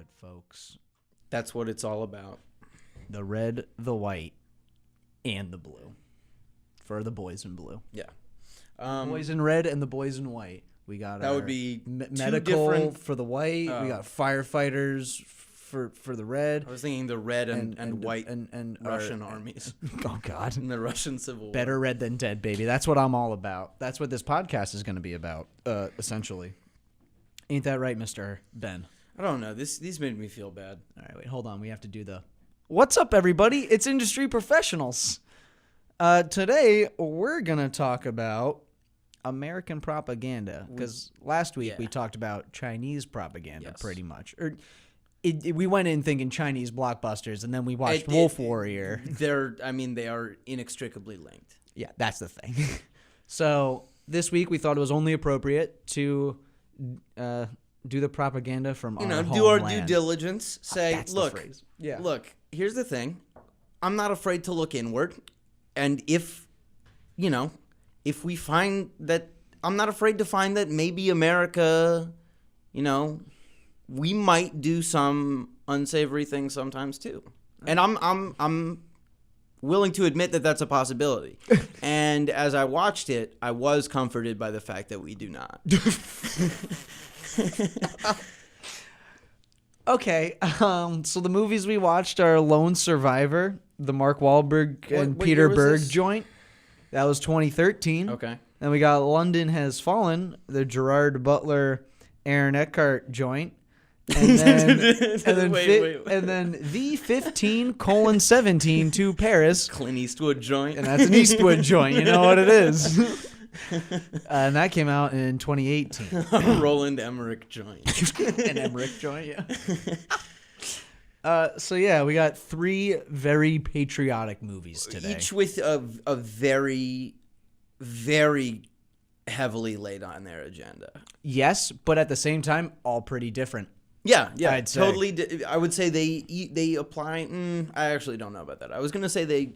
it, folks. That's what it's all about. The red, the white, and the blue. For the boys in blue. Yeah. Boys in red and the boys in white. We got that our would be medical different for the white. We got firefighters for the red. I was thinking the red and white and Russian armies. Oh God. In the Russian Civil War. Better red than dead, baby. That's what I'm all about. That's what this podcast is going to be about, essentially. Ain't that right, Mr. Ben? I don't know. These made me feel bad. All right, wait, hold on. We have to do the... What's up, everybody? It's Industry Professionals. Today, we're going to talk about American propaganda, because last week we talked about Chinese propaganda, pretty much. We went in thinking Chinese blockbusters, and then we watched Wolf Warrior. They are inextricably linked. Yeah, that's the thing. So this week we thought it was only appropriate to do the propaganda from our homeland. Do our due diligence. Say, That's look, the phrase. Yeah. Look. Here's the thing. I'm not afraid to look inward, and if we find that, I'm not afraid to find that maybe America, we might do some unsavory things sometimes too. And I'm willing to admit that that's a possibility. And as I watched it, I was comforted by the fact that we do not. Okay, so the movies we watched are Lone Survivor, the Mark Wahlberg and what Peter year was Berg this? joint. That was 2013. Okay. Then we got London Has Fallen, the Gerard Butler, Aaron Eckhart joint. And then, Wait. And then the 15:17 to Paris. Clint Eastwood joint. And that's an Eastwood joint. You know what it is. And that came out in 2018. Roland Emmerich joint. An Emmerich joint, yeah. So yeah, we got 3 very patriotic movies today. Each with a very, very heavily laid on their agenda. Yes, but at the same time, all pretty different. Yeah, I'd say. totally. I would say they apply. I actually don't know about that. I was gonna say they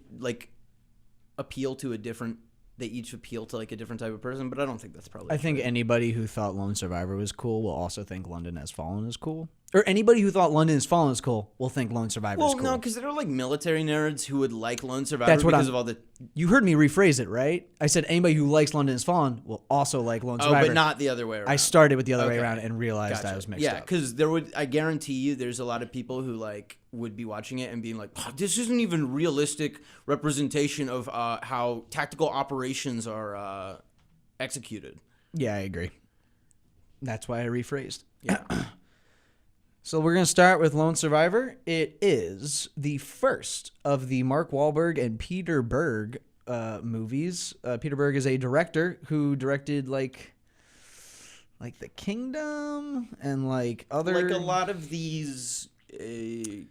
appeal to a different. They each appeal to a different type of person, but I don't think that's probably. I think anybody who thought Lone Survivor was cool will also think London Has Fallen is cool. Or anybody who thought London Has Fallen is cool will think Lone Survivor is cool. Well, no, because there are military nerds who would like Lone Survivor That's what because of all the. You heard me rephrase it, right? I said anybody who likes London Has Fallen will also like Lone Survivor. Oh, but not the other way around. I started with the other way around and realized Gotcha. I was mixed Yeah, up. because I guarantee you, there's a lot of people who would be watching it and being like, oh, "This isn't even realistic representation of how tactical operations are executed." Yeah, I agree. That's why I rephrased. Yeah. So we're going to start with Lone Survivor. It is the first of the Mark Wahlberg and Peter Berg movies. Peter Berg is a director who directed like The Kingdom and other. A lot of these. He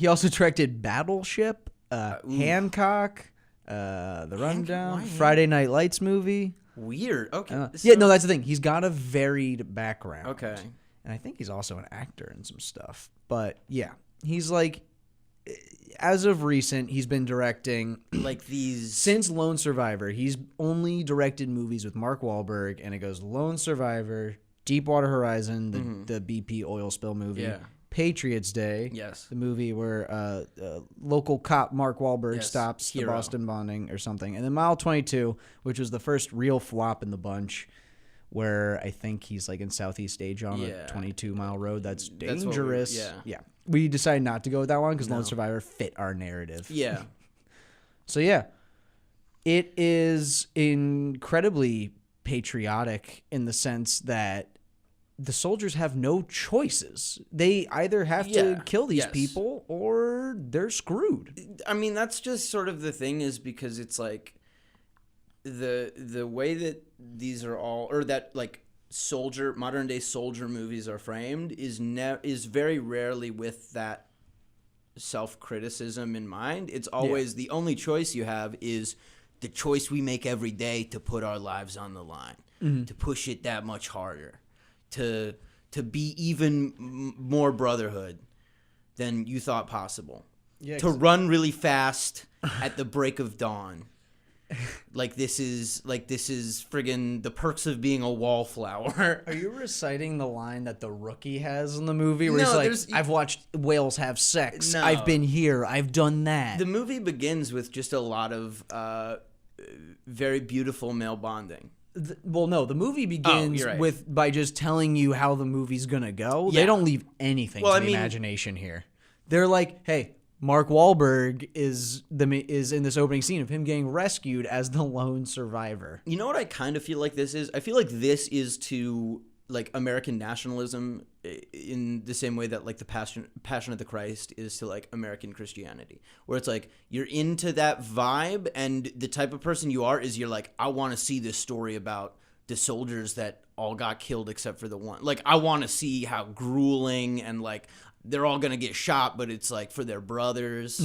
also directed Battleship, Hancock, The Rundown, why Friday Night Lights movie. Weird. Okay. Yeah, no, that's the thing. He's got a varied background. Okay. And I think he's also an actor in some stuff. But yeah, he's as of recent, he's been directing these. Since Lone Survivor, he's only directed movies with Mark Wahlberg, and it goes Lone Survivor, Deepwater Horizon, the BP oil spill movie, Patriots Day, Yes. the movie where local cop Mark Wahlberg stops Hero. the Boston bombing or something, and then Mile 22, which was the first real flop in the bunch, where I think he's in Southeast Asia on a 22-mile road that's dangerous. Yeah. We decided not to go with that one because Lone Survivor fit our narrative. Yeah. So yeah, it is incredibly patriotic in the sense that the soldiers have no choices. They either have to kill these people or they're screwed. I mean, that's just sort of the thing, is because it's the way that these are all, or that modern day soldier movies are framed is very rarely with that self-criticism in mind. It's always the only choice you have is the choice we make every day to put our lives on the line, to push it that much harder, to be even more brotherhood than you thought possible, to run really fast at the break of dawn, this is friggin' the perks of being a wallflower. Are you reciting the line that the rookie has in the movie where No, he's like, I've watched whales have sex. No. I've been here. I've done that. The movie begins with just a lot of very beautiful male bonding. Well, no, the movie begins you're right. by just telling you how the movie's going to go. Yeah. They don't leave anything Well, to I the mean- imagination here. They're like, hey, Mark Wahlberg is in this opening scene of him getting rescued as the lone survivor. You know what I kind of feel like this is? I feel like this is to like American nationalism in the same way that like the Passion of the Christ is to like American Christianity, where it's like you're into that vibe, and the type of person you are is you're like, I want to see this story about the soldiers that all got killed except for the one. Like, I want to see how grueling and like they're all gonna get shot, but it's like for their brothers.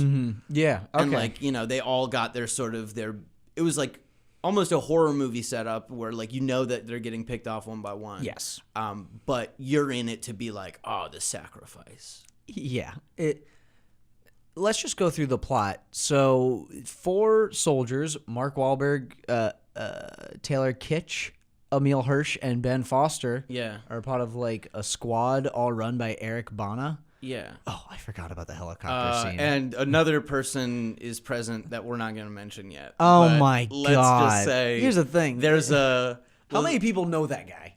Yeah. Okay. And like, you know, they all got their sort of it was like almost a horror movie setup where like, you know, that they're getting picked off one by one. Yes. But you're in it to be like, oh, the sacrifice. Yeah. Let's just go through the plot. So 4 soldiers, Mark Wahlberg, Taylor Kitsch, Emil Hirsch, and Ben Foster Yeah. are part of like a squad all run by Eric Bana. Yeah. Oh, I forgot about the helicopter scene. And another person is present that we're not going to mention yet. Oh But my let's God. just say Here's the thing. There's a How many people know that guy?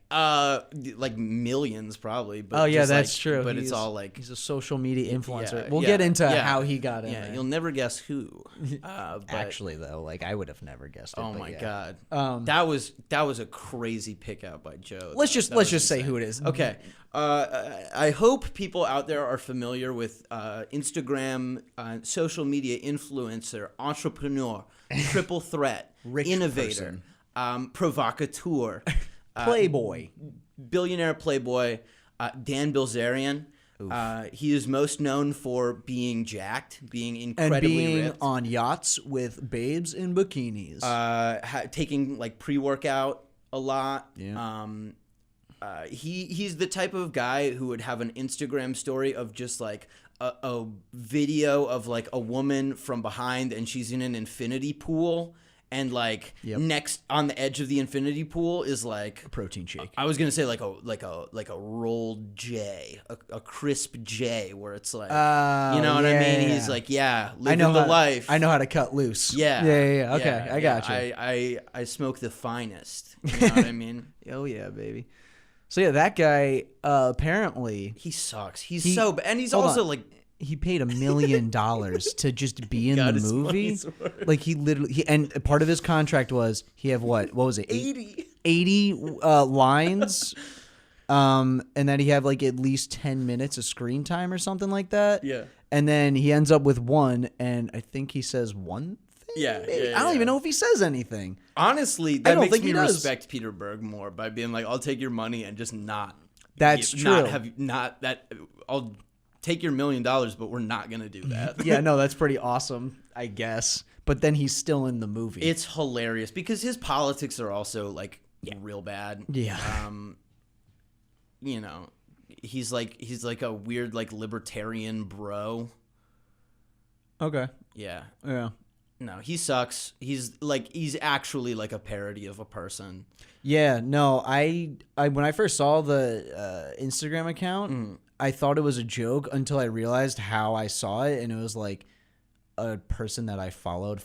like millions probably. But Oh yeah, just, that's like, true. But it's all like he's a social media influencer. Yeah, We'll yeah, get into yeah. how he got in yeah. there. You'll never guess who. But, Actually, though, like I would have never guessed it. oh but my yeah. God, that was a crazy pick out by Joe. Let's That just was say insane. who it is. Okay. I hope people out there are familiar with Instagram social media influencer, entrepreneur, triple threat, Rich innovator, provocateur, Playboy. billionaire playboy, Dan Bilzerian. He is most known for being jacked, being And incredibly being ripped, on yachts with babes in bikinis. taking like pre-workout a lot. Yeah. He's the type of guy who would have an Instagram story of just like a video of like a woman from behind and she's in an infinity pool, and like next on the edge of the infinity pool is like Protein shake. I was gonna say like a rolled J, a crisp J, where it's like you know what I mean. He's like living the life. I know how to cut loose. Yeah. Yeah. Okay, I got you. I smoke the finest. You know what I mean? Oh yeah, baby. So yeah, that guy apparently He sucks. He's so bad. And he's hold also on. like he paid $1 million to just be in got the his movie. money's worth. Like he literally, and part of his contract was he have what was it? 80 lines. And then he have like at least 10 minutes of screen time or something like that. Yeah. And then he ends up with 1, and I think he says one thing. Yeah, maybe? yeah, I don't yeah. even know if he says anything. Honestly, I that don't makes think me he does. respect Peter Berg more by being like, I'll take your money and just not. That's not true. have not that. I'll take your $1 million, but we're not gonna do that. Yeah, no, that's pretty awesome, I guess. But then he's still in the movie. It's hilarious because his politics are also like real bad. Yeah. You know, he's like a weird like libertarian bro. Okay. Yeah. Yeah. No, he sucks. He's actually like a parody of a person. Yeah, no, I when I first saw the Instagram account, I thought it was a joke until I realized how I saw it, and it was like a person that I followed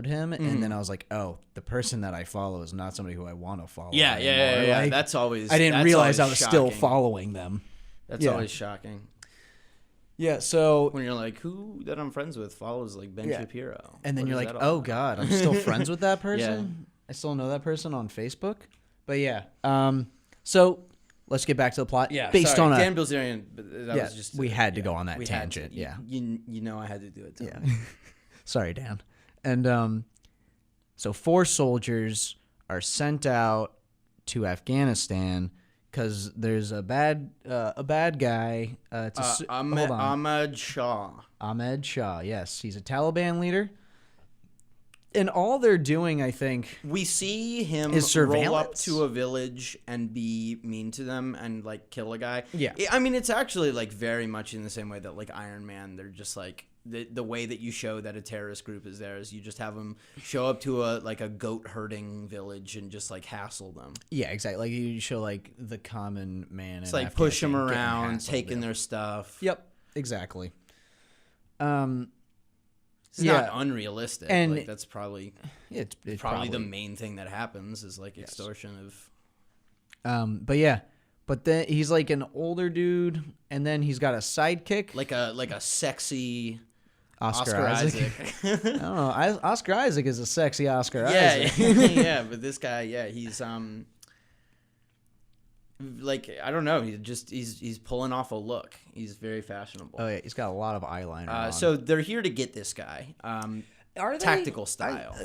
him, and then I was like, oh, the person that I follow is not somebody who I want to follow. Yeah. anymore. Like, That's always. I didn't that's realize I always was still shocking. following them. That's Yeah. always shocking Yeah, so when you're like, who that I'm friends with follows like Ben Yeah. Shapiro, and then What you're is like, that all oh about? god, I'm still friends with that person. I still know that person on Facebook. But yeah, so let's get back to the plot. Yeah, based sorry, on Dan Bilzerian. But that yeah, was just we had to go on that we had tangent. to. Yeah. You know I had to do it. Yeah. Sorry, Dan. And so 4 soldiers are sent out to Afghanistan because there's a bad guy. Hold on. Ahmad Shah. Ahmed Shah. Yes, he's a Taliban leader. And all they're doing, I think, We see him Is roll up surveillance? to a village and be mean to them and like kill a guy. Yeah. I mean, it's actually like very much in the same way that like Iron Man. They're just like the way that you show that a terrorist group is there is you just have them show up to a goat herding village and just like hassle them. Yeah, exactly. Like you show like the common man. It's like push them around, taking their stuff. Yep, exactly. It's not unrealistic. And like, that's probably it's probably the main thing that happens is like extortion of. But then he's like an older dude, and then he's got a sidekick, like a sexy Oscar Isaac. I don't know. Oscar Isaac is a sexy Oscar Isaac. Yeah, but this guy, he's like I don't know. He's pulling off a look. He's very fashionable. Oh yeah, he's got a lot of eyeliner on. So they're here to get this guy. Are they, tactical style.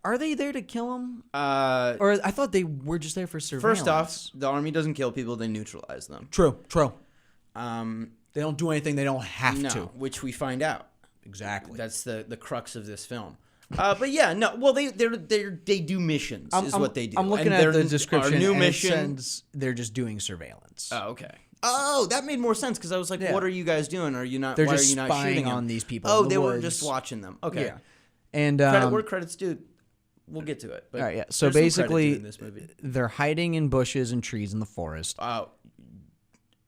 Are they there to kill him? Or I thought they were just there for surveillance. First off, the army doesn't kill people; they neutralize them. True. They don't do anything they don't have to. Which we find out. Exactly. That's the crux of this film. But yeah, no. Well, they do missions. Is what they do. I'm looking and at the description. Our new and mission. it says they're just doing surveillance. Oh, okay. Oh, that made more sense because I was like, "What are you guys doing? Are you not? They're why just are you not spying shooting on them? these people. Oh, in the they were woods. just watching them. Okay. Yeah. And where credits due. We'll get to it. But all right. Yeah. So there's some credit basically, due in this movie. they're hiding in bushes and trees in the forest.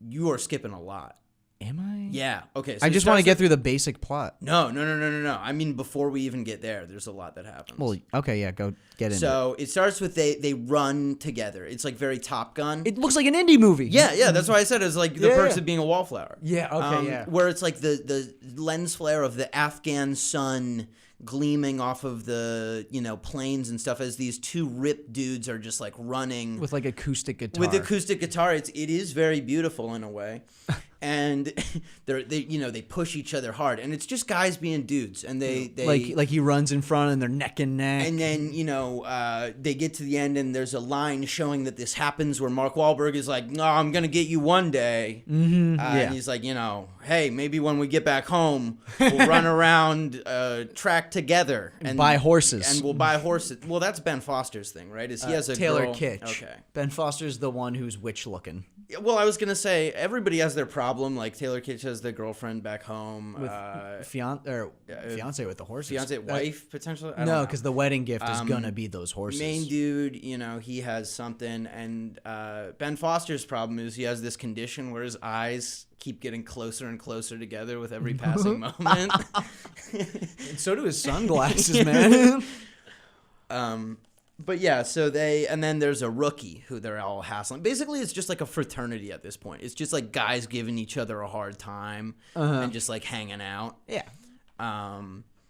You are skipping a lot. Am I? Yeah. Okay. So I just want to get through the basic plot. No. I mean, before we even get there, there's a lot that happens. Well, okay, yeah, go get into it. So it starts with they run together. It's like very Top Gun. It looks like an indie movie. Yeah. That's why I said it's like the perks of being a wallflower. Yeah. Okay. Yeah. Where it's like the lens flare of the Afghan sun gleaming off of the planes and stuff as these two ripped dudes are just like running with like acoustic guitar. With acoustic guitar, it is very beautiful in a way. And they push each other hard, and it's just guys being dudes, and they like he runs in front and they're neck and neck, and then they get to the end and there's a line showing that this happens where Mark Wahlberg is like, "No, I'm gonna get you one day," and he's like, "Hey, maybe when we get back home, we'll run around track together and buy horses, and we'll buy horses." Well, that's Ben Foster's thing, right? Is he has a Taylor girl? Kitsch? Okay, Ben Foster's the one who's witch looking. Well, I was gonna say everybody has their problem. Like Taylor Kitsch has the girlfriend back home with fiance with the horses. Fiance wife potentially. No, because the wedding gift is gonna be those horses. Main dude, he has something, and Ben Foster's problem is he has this condition where his eyes keep getting closer and closer together with every passing moment. And so do his sunglasses, man. But yeah, and then there's a rookie who they're all hassling. Basically, it's just like a fraternity at this point. It's just like guys giving each other a hard time and just like hanging out. Yeah.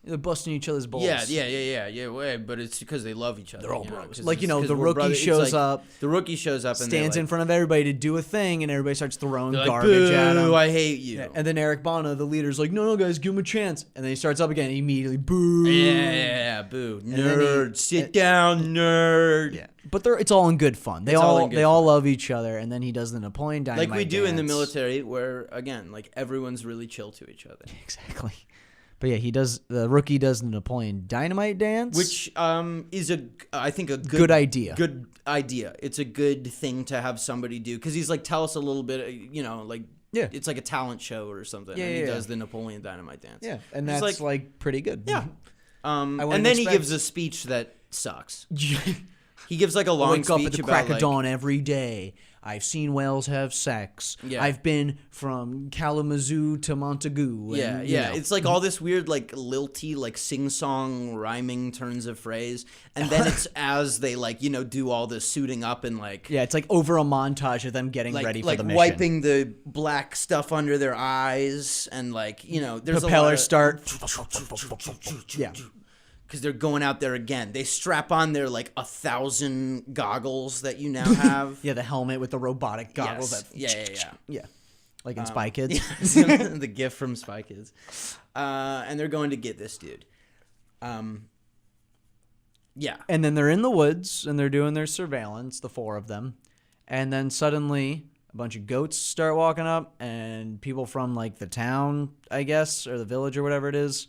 They're busting each other's balls. Yeah. But it's because they love each other. They're all bros. Like, the rookie shows up. The rookie shows up and stands in front of everybody to do a thing, and everybody starts throwing like, garbage at him. I hate you. Yeah. And then Eric Bana, the leader's like, no, guys, give him a chance. And then he starts up again, and immediately, boo. Yeah, boo. Nerd. Sit down, nerd. Yeah. But it's all in good fun. They all love each other, and then he does the Napoleon Dynamite like we do dance. in the military, where, again, like everyone's really chill to each other. Exactly. But yeah, the rookie does the Napoleon Dynamite dance, which is I think a good idea. Good idea. It's a good thing to have somebody do because he's like, tell us a little bit, it's like a talent show or something. Yeah, and he does the Napoleon Dynamite dance. Yeah, and that's like pretty good. Yeah. And then he gives a speech that sucks. He gives like a long speech about wake up at the crack of dawn every day. I've seen whales have sex. Yeah. I've been from Kalamazoo to Montagu. And, It's like all this weird, like lilty, like sing-song rhyming turns of phrase, and then it's as they do all the suiting up and like it's like over a montage of them getting ready for the mission, wiping the black stuff under their eyes, and there's propellers start. Yeah. Because they're going out there again. They strap on their 1,000 goggles that you now have. The helmet with the robotic goggles. Yes. Yeah. Like in Spy Kids. The gift from Spy Kids. And they're going to get this dude. Yeah. And then they're in the woods and they're doing their surveillance, the four of them. And then suddenly a bunch of goats start walking up, and people from the town, I guess, or the village or whatever it is,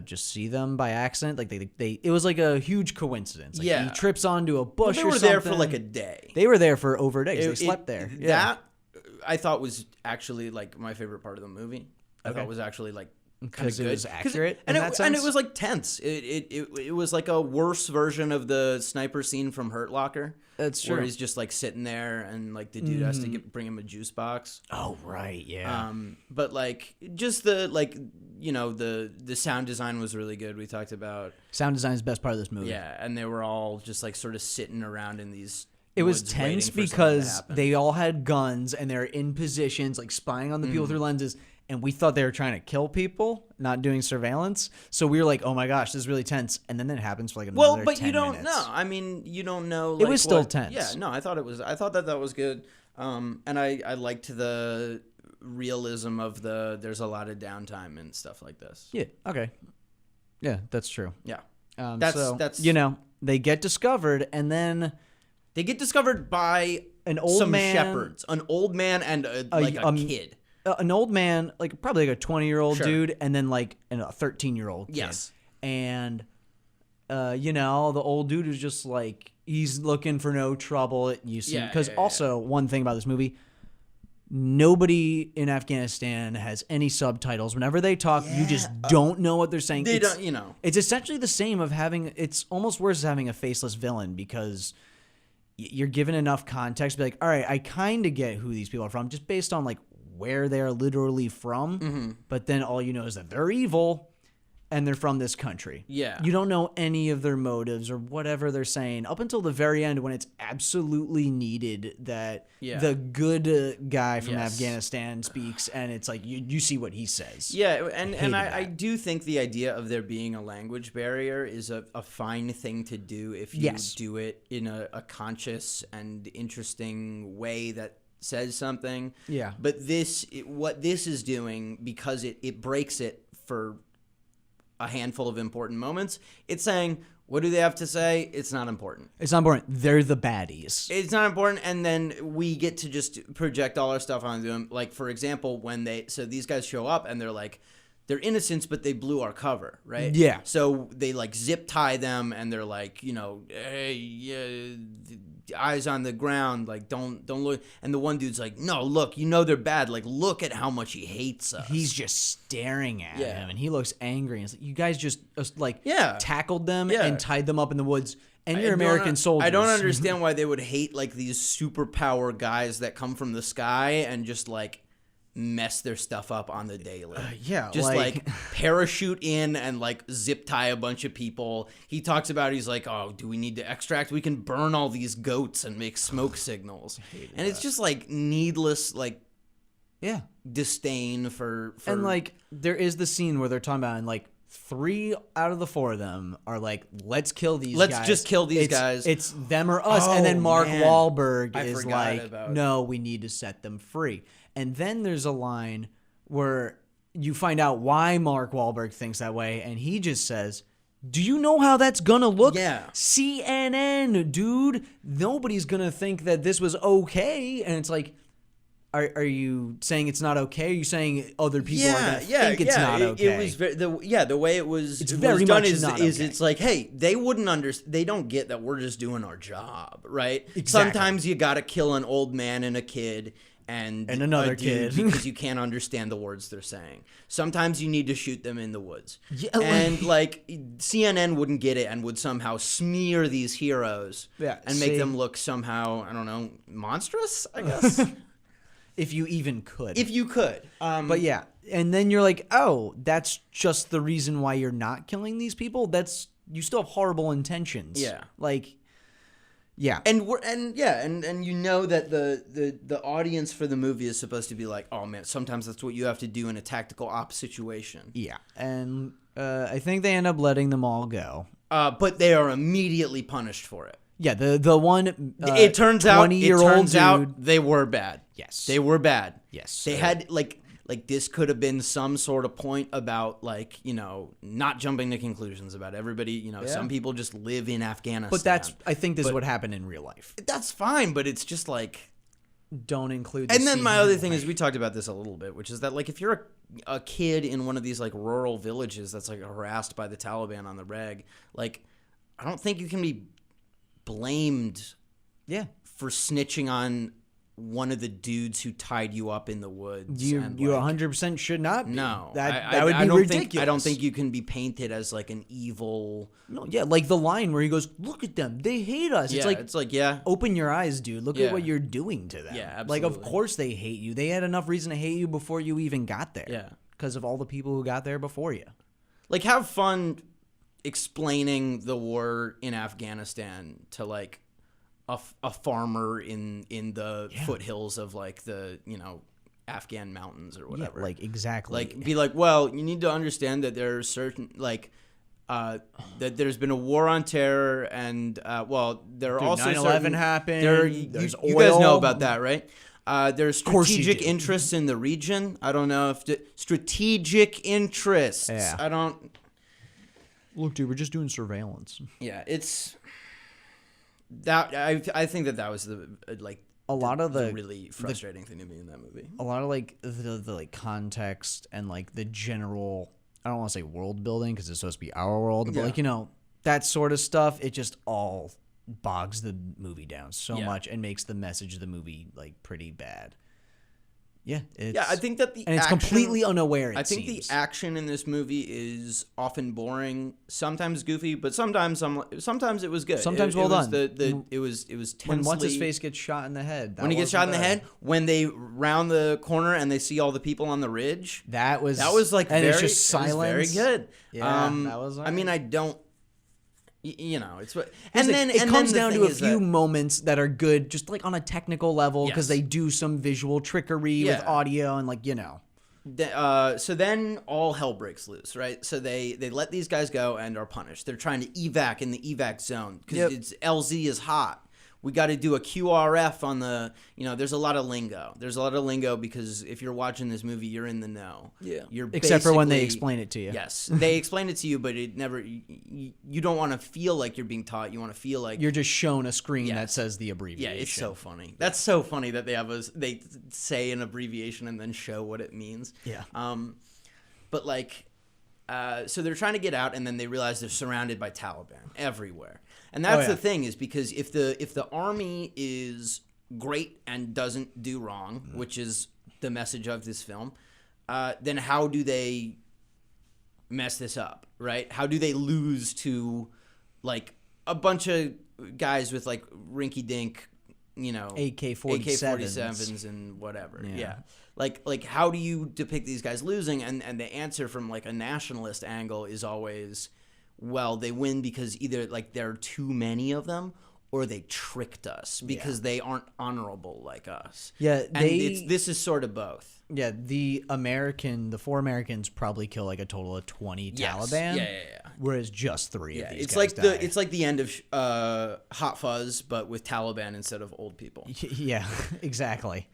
just see them by accident. It was like a huge coincidence. He trips onto a bush. They or were something. there for a day. They were there for over a day. They slept there. That I thought was actually my favorite part of the movie. I thought was actually because it good. was accurate and in it, that and sense. it was like tense. It was like a worse version of the sniper scene from Hurt Locker. That's Where true. he's just like sitting there and like the dude has to bring him a juice box. Oh right, yeah. But like just the like the sound design was really good. We talked about Sound design is the best part of this movie. yeah, and they were all just like sort of sitting around in these. It was woods tense waiting for something to because happen. they all had guns and they're in positions, like spying on the people through lenses. And we thought they were trying to kill people, not doing surveillance. So we were like, "Oh my gosh, this is really tense." And then it happens for like another. Well, but 10 you don't minutes. know. I mean, you don't know. It Like, was still what, tense. Yeah, no, I thought it was. I thought that was good. And I liked the realism of there's a lot of downtime and stuff like this. Yeah. Okay. Yeah, that's true. Yeah. That's they get discovered, and then They get discovered by an old some man, shepherds, an old man and a kid. an old man, like probably like a 20-year-old Sure. dude, and then like a 13-year-old kid. Yes. And the old dude is just like he's looking for no trouble. You see, Yeah, because yeah, also one thing about this movie. Nobody in Afghanistan has any subtitles. Whenever they talk, you just don't know what they're saying. They It's- don't, It's essentially the same of having. It's almost worse as having a faceless villain because you're given enough context to be like, all right, I kind of get who these people are from just based on like where they're literally from. Mm-hmm. But then all you know is that they're evil and they're from this country. Yeah. You don't know any of their motives or whatever they're saying up until the very end when it's absolutely needed that Yeah. the good guy from Yes. Afghanistan speaks and it's like you see what he says. Yeah, and hated I that. do think the idea of there being a language barrier is a fine thing to do if you Yes. do it in a conscious and interesting way that says something. Yeah. But what this is doing, because it breaks it for a handful of important moments, it's saying, what do they have to say? It's not important. It's not important. They're the baddies. It's not important, and then we get to just project all our stuff onto them. Like, for example, when these guys show up and they're like, they're innocents, but they blew our cover, right? Yeah. So they like zip tie them, and they're like, hey, yeah, eyes on the ground, like don't look. And the one dude's like, no, look, they're bad. Like, look at how much he hates us. He's just staring at Yeah. him and he looks angry. And it's like, you guys just Yeah. tackled them Yeah. and tied them up in the woods. And I you're don't American soldiers. I don't understand why they would hate like these superpower guys that come from the sky and just like mess their stuff up on the daily. Yeah, just like- like parachute in and like zip tie a bunch of people. He talks about he's like, oh, do we need to extract? We can burn all these goats and make smoke signals. And it's just like needless like Yeah. disdain for And like there is the scene where they're talking about and like 3 out of the 4 of them are like, let's kill these Let's guys. just kill these It's- guys. It's them or us. Oh, and then Mark man. Wahlberg I is forgot like, about- no, we need to set them free. And then there's a line where you find out why Mark Wahlberg thinks that way. And he just says, do you know how that's gonna look? Yeah. CNN, dude. Nobody's gonna think that this was okay. And it's like, are you saying it's not okay? Are you saying other people are gonna think it's not okay? It was the way it was. It's it very was done much is, not is okay. it's like, hey, they wouldn't understand. They don't get that we're just doing our job, right? Exactly. Sometimes you got to kill an old man and a kid. And another a dude kid. because you can't understand the words they're saying. Sometimes you need to shoot them in the woods. Yeah, and like CNN wouldn't get it and would somehow smear these heroes Yeah, and make see- them look somehow, I don't know, monstrous, I guess. If you even could. If you could. But yeah, and then you're like, oh, that's just the reason why you're not killing these people? You still have horrible intentions. Yeah. Like, yeah. And you know that the audience for the movie is supposed to be like, oh man, sometimes that's what you have to do in a tactical op situation. Yeah. And I think they end up letting them all go. But they are immediately punished for it. Yeah, the one It turns out 20-year-old dude. they were bad. Yes. They were bad. Yes. They had like this could have been some sort of point about like, not jumping to conclusions about everybody, some people just live in Afghanistan. But I think this is what happened in real life. that's fine, but it's just like Don't include the And then scene my in other real thing life. is we talked about this a little bit, which is that like if you're a kid in one of these like rural villages that's like harassed by the Taliban on the reg, like I don't think you can be blamed Yeah. for snitching on one of the dudes who tied you up in the woods. You and, 100% should not be. No, that would be I don't ridiculous. I don't think you can be painted as like an evil. No, yeah, like the line where he goes, "Look at them, they hate us." Yeah, It's like, yeah. open your eyes, dude. Look Yeah. at what you're doing to them. Yeah, Like, of absolutely. course they hate you. They had enough reason to hate you before you even got there. Yeah. Because of all the people who got there before you. Like, have fun explaining the war in Afghanistan to like a farmer in the foothills of like the Afghan mountains or whatever. Yeah, like exactly. Like, be like, well, you need to understand that there are certain like that there's been a war on terror, and well, there are Dude, also 9/11 certain, happened, you there's guys know oil. about that, right? There's course you strategic do. interests in the region. I don't know if strategic interests. Yeah. I don't. Look, dude, we're just doing surveillance. Yeah, it's that. I think that was the like A lot of the really frustrating thing to me in that movie. a lot of like the like context and like the general, I don't want to say world building because it's supposed to be our world, but Yeah. like that sort of stuff, it just all bogs the movie down so Yeah. much and makes the message of the movie like pretty bad. Yeah, Yeah, I think that the and it's action, completely unaware. I think the action in this movie is often boring, sometimes goofy, but sometimes it was good. Sometimes it well was done. It was tensely, when what's his face gets shot in the head. when he gets shot in the head, when they round the corner and they see all the people on the ridge. that was like and very, it's just it was silence. very good. Yeah, that was I mean, alright. I don't. It's what. And then it comes the down thing to a is few that- moments that are good, just like on a technical level, because Yes. they do some visual trickery with Yeah. audio and So then all hell breaks loose, right? So they let these guys go and are punished. They're trying to evac in the evac zone because Yep. it's LZ is hot. We got to do a QRF on the, there's a lot of lingo. There's a lot of lingo because if you're watching this movie, you're in the know. Yeah. You're Except for when they basically- explain it to you. Yes, they explain it to you, but it never. You don't want to feel like you're being taught. You want to feel like You're just shown a screen Yes. that says the yeah, abbreviation. it's so funny. That's so funny that they say an abbreviation and then show what it means. Yeah. But like, so they're trying to get out, and then they realize they're surrounded by Taliban everywhere. And that's yeah. the thing is because if the army is great and doesn't do wrong, which is the message of this film, then how do they mess this up, right? How do they lose to like a bunch of guys with like rinky-dink, AK-47s and whatever. Yeah. Like how do you depict these guys losing? And the answer from like a nationalist angle is always, well, they win because either like there are too many of them or they tricked us because they aren't honorable like us. Yeah, and this is sort of both. Yeah, the 4 Americans probably kill like a total of 20 Taliban. Yeah. Whereas just 3 of these It's guys like die. it's like the end of Hot Fuzz, but with Taliban instead of old people. Yeah, exactly.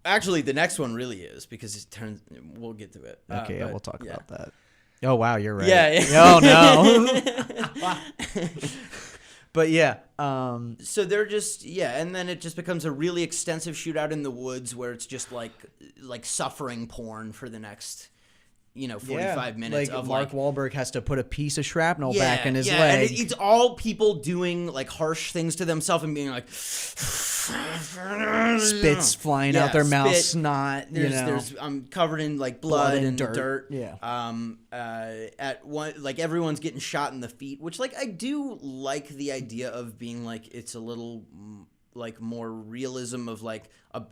Actually, the next one really is because it turns. We'll get to it. Okay, but, we'll talk yeah. about that. Oh wow, you're right. Yeah. Oh no. But yeah, So they're just and then it just becomes a really extensive shootout in the woods where it's just like suffering porn for the next 45 minutes like of Mark Wahlberg has to put a piece of shrapnel back in his and leg. it's all people doing like harsh things to themselves and being like Spits flying out their mouth, spit. snot. There's I'm covered in like blood and dirt. Yeah. At one like everyone's getting shot in the feet, which like I do like the idea of being like it's a little like more realism of like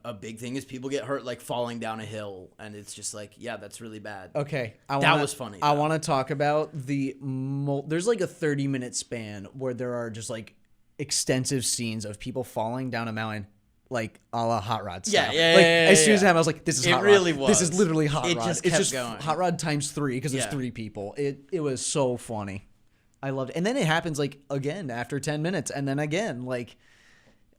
a big thing is people get hurt like falling down a hill and it's just like that's really bad. Okay, That was funny, I though. want to talk about there's like a 30-minute span where there are just like extensive scenes of people falling down a mountain, like a la Hot Rod style. As soon as it happened, I was like, "This is It Hot really Rod. This is was. literally Hot It Rod. just it's kept just going. Hot Rod times 3 because there's 3 people. It was so funny. I loved it. And then it happens like again after 10 minutes, and then again like.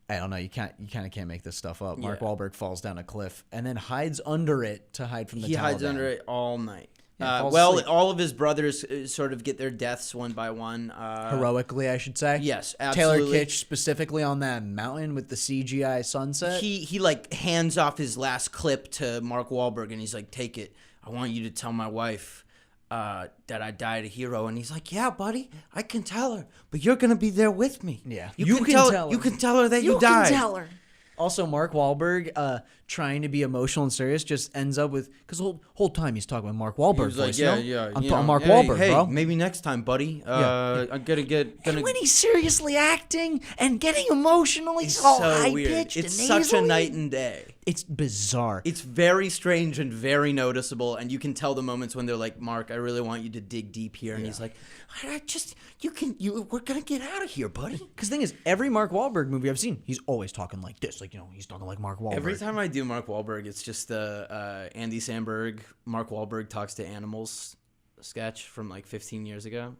I don't know. You kind of can't make this stuff up. Mark Wahlberg falls down a cliff and then hides under it to hide from the Taliban. He hides under it all night. falls asleep. All of his brothers sort of get their deaths one by one. Heroically, I should say. Yes, Taylor absolutely. Kitsch specifically on that mountain with the CGI sunset. He like hands off his last clip to Mark Wahlberg and he's like, "Take it. I want you to tell my wife that I died a hero." And he's like, "Yeah, buddy, I can tell her, but you're gonna be there with me. Yeah. you can tell her. You can tell her that you died. can tell her. Also, Mark Wahlberg, trying to be emotional and serious, just ends up with because the whole time he's talking with Mark Wahlberg He was like, voice. yeah, you know? yeah. I'm you talking know, Mark hey, Wahlberg, hey, bro. maybe next time, buddy. I'm gonna And when he's seriously acting and getting emotional, he's all high pitched. It's and such a nasally. night and day. It's bizarre. It's very strange and very noticeable, and you can tell the moments when they're like, "Mark, I really want you to dig deep here," and he's like, we're gonna get out of here, buddy." Because the thing is, every Mark Wahlberg movie I've seen, he's always talking like this. Like, he's talking like Mark Wahlberg. Every time I do Mark Wahlberg, it's just the Andy Samberg, Mark Wahlberg talks to animals sketch from like 15 years ago.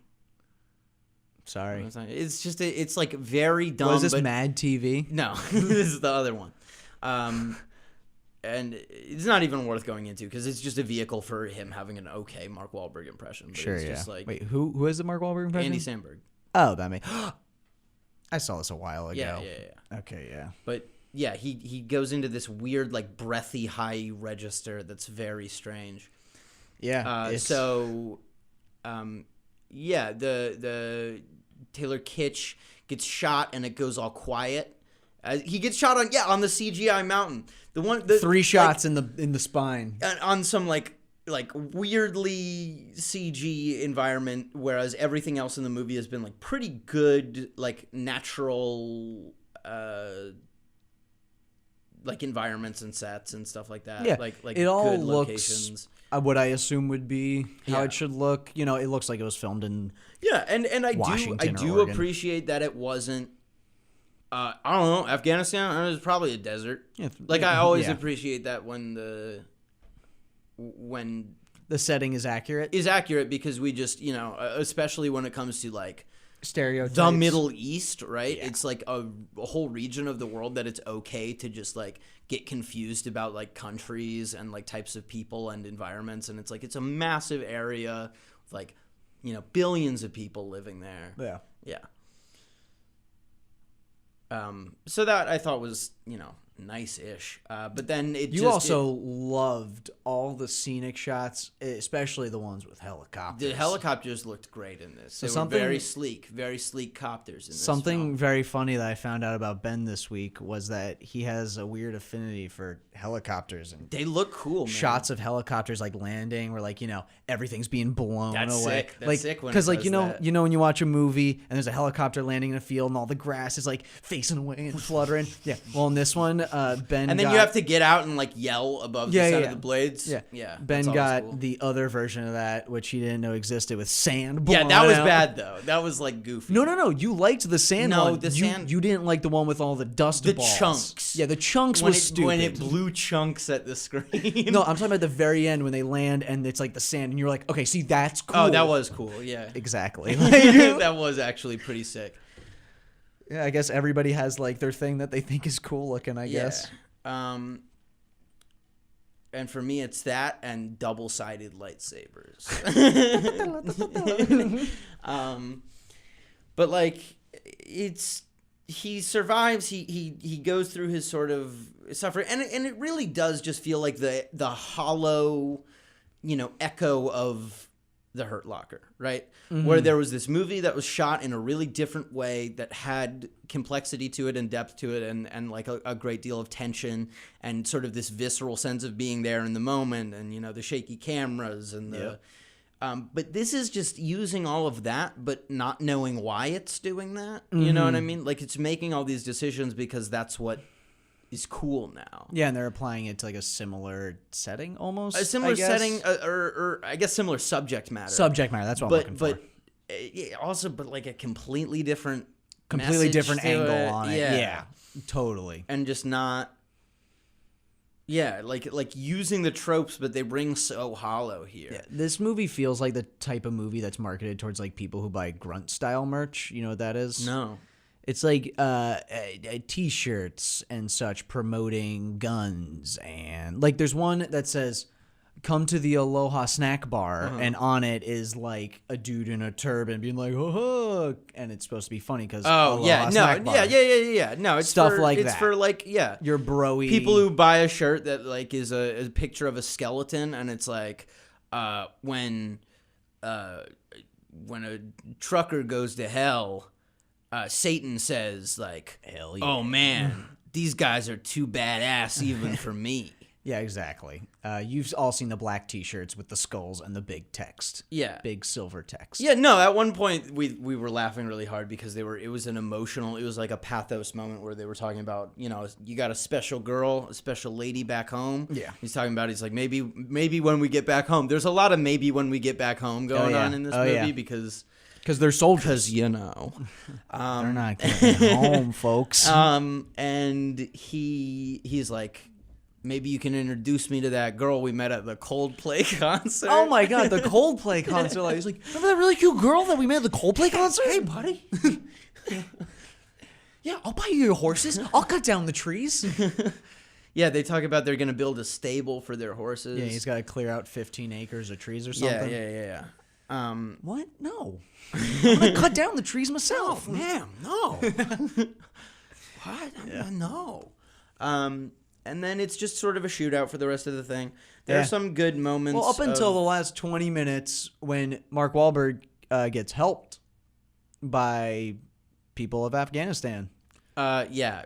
Sorry. It's just it's like very dumb. Was this but Mad TV? No, this is the other one. And it's not even worth going into because it's just a vehicle for him having an okay Mark Wahlberg impression. But Sure, it's yeah. just like Wait, who is the Mark Wahlberg impression? Andy Samberg. Oh, that may. I saw this a while ago. Yeah. Okay, yeah. But yeah, he goes into this weird like breathy high register that's very strange. Yeah. The Taylor Kitsch gets shot and it goes all quiet. He gets shot on the CGI mountain. The 3 shots in the spine. On some like weirdly CG environment, whereas everything else in the movie has been like pretty good, like natural, like environments and sets and stuff like that. Yeah, like it all good looks locations. What I assume would be how Yeah. it should look. It looks like it was filmed in. Yeah, and I Washington or do Oregon. appreciate that it wasn't. I don't know, Afghanistan. It was probably a desert. Yeah, Like I always yeah. appreciate that when The setting is accurate. is accurate because we just especially when it comes to like Stereotypes. the Middle East, right? Yeah. It's like a whole region of the world that it's okay to just like get confused about like countries and like types of people and environments, and it's like it's a massive area with like billions of people living there. Yeah. Yeah. So that I thought was nice-ish, but then You also loved all the scenic shots, especially the ones with helicopters. the helicopters looked great in this. They were something- very sleek copters in this Something film. very funny that I found out about Ben this week was that he has a weird affinity for helicopters and They look cool, man. shots of helicopters like landing where like everything's being blown That's away. sick. That's like, sick when it because like does you know that. when you watch a movie and there's a helicopter landing in a field and all the grass is like facing away and fluttering. Yeah. Well, in this one, Ben And then got, you have to get out and like yell above the sound of the blades. Yeah. that's Ben always got cool. the other version of that, which he didn't know existed with sand. Yeah, blowing that was out. bad though. That was like goofy. No. You liked the sand No, one. the you, sand- You didn't like the one with all the dust The balls. chunks. Yeah, the chunks when was it, stupid. when it blew chunks at the screen. No, I'm talking about the very end when they land and it's like the sand, and you're like, okay, see, that's cool. Oh, that was cool. Yeah, exactly. that was actually pretty sick. Yeah, I guess everybody has like their thing that they think is cool looking. I guess. And for me, it's that and double-sided lightsabers. But like, he survives. He goes through his sort of suffering, and it really does just feel like the hollow, echo of The Hurt Locker, right? Where there was this movie that was shot in a really different way that had complexity to it and depth to it and like a great deal of tension and sort of this visceral sense of being there in the moment and, the shaky cameras and the... but this is just using all of that, but not knowing why it's doing that. You know what I mean? Like it's making all these decisions because that's what is cool now. Yeah, and they're applying it to like a similar setting almost. A similar I guess. setting, or I guess similar subject matter. Subject matter. That's what I'm looking for. But like a completely different, Completely message different to angle it. on it. Yeah, totally. and just not. Yeah, like using the tropes, but they ring so hollow here. Yeah, this movie feels like the type of movie that's marketed towards like people who buy grunt style merch. You know what that is? No. It's like T-shirts and such promoting guns, and like there's one that says "Come to the Aloha Snack Bar," and on it is like a dude in a turban being like "Oh," and it's supposed to be funny because Oh yeah, no, yeah. No, it's Stuff for, like it's that. for like your broy people who buy a shirt that like is a picture of a skeleton and it's like when a trucker goes to hell, Satan says like, Hell yeah. "Oh man, these guys are too badass even for me. Yeah, exactly. You've all seen the black T-shirts with the skulls and the big text. Yeah. Big silver text. Yeah, no, at one point we were laughing really hard because it was like a pathos moment where they were talking about, you got a special girl, a special lady back home. Yeah. He's like, maybe when we get back home. There's a lot of maybe when we get back home going on in this movie because they're soldiers. They're not getting home, folks. And he's like, maybe you can introduce me to that girl we met at the Coldplay concert. Oh my God, the Coldplay concert. Like, he's like, remember that really cute girl that we met at the Coldplay concert? Hey, buddy. Yeah, I'll buy you your horses. I'll cut down the trees. Yeah, they talk about they're going to build a stable for their horses. Yeah, he's got to clear out 15 acres of trees or something. Yeah. What? No. I'm going to cut down the trees myself. Ma'am, no. What? No. And then it's just sort of a shootout for the rest of the thing. There are some good moments. Well, up until the last 20 minutes when Mark Wahlberg gets helped by people of Afghanistan.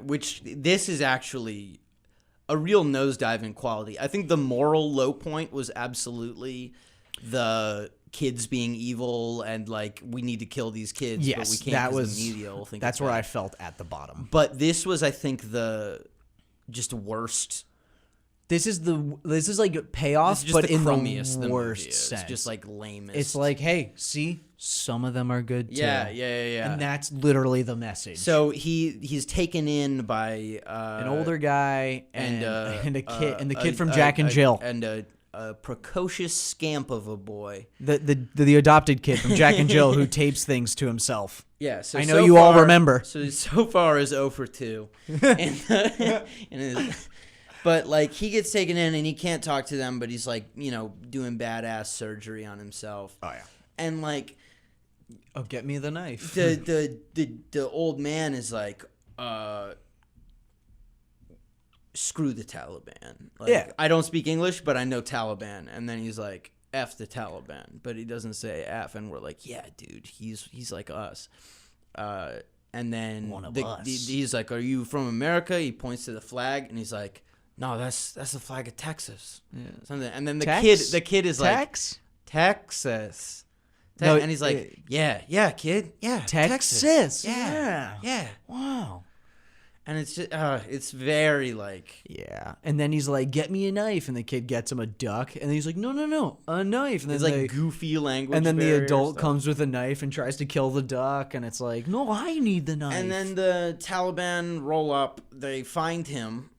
Which this is actually a real nosedive in quality. I think the moral low point was absolutely the kids being evil and like we need to kill these kids, Yes, but we can't. that was the media will think that's it's where bad. I felt at the bottom. But this was, I think, the just worst. This is like payoff, This is just but the in crummiest the movie worst is. sense. It's just like lamest. It's like, hey, see, some of them are good too. yeah. And that's literally the message. So he's taken in by an older guy and a kid and the kid from a- Jack and a- Jill. and a precocious scamp of a boy. The adopted kid from Jack and Jill who tapes things to himself. Yeah, so I know you all far- remember. So far is 0 for 2. But like he gets taken in and he can't talk to them, but he's like, doing badass surgery on himself. Oh yeah. And like Oh, get me the knife. the old man is like, screw the Taliban. Like, Yeah. I don't speak English, but I know Taliban. And then he's like, F the Taliban, but he doesn't say F. And we're like, yeah, dude, he's like us. And then One of us. He's like, are you from America? He points to the flag and he's like, no, that's the flag of Texas. Yeah. Something. And then the kid is Tex? like, Texas. No, and he's like, yeah, kid. Yeah. Texas. Yeah. Wow. And it's just, it's very like, Yeah. And then he's like, get me a knife. And the kid gets him a duck. And then he's like, no, a knife. And it's then like goofy language. and then the barrier adult stuff. comes with a knife and tries to kill the duck. And it's like, no, I need the knife. And then the Taliban roll up. They find him.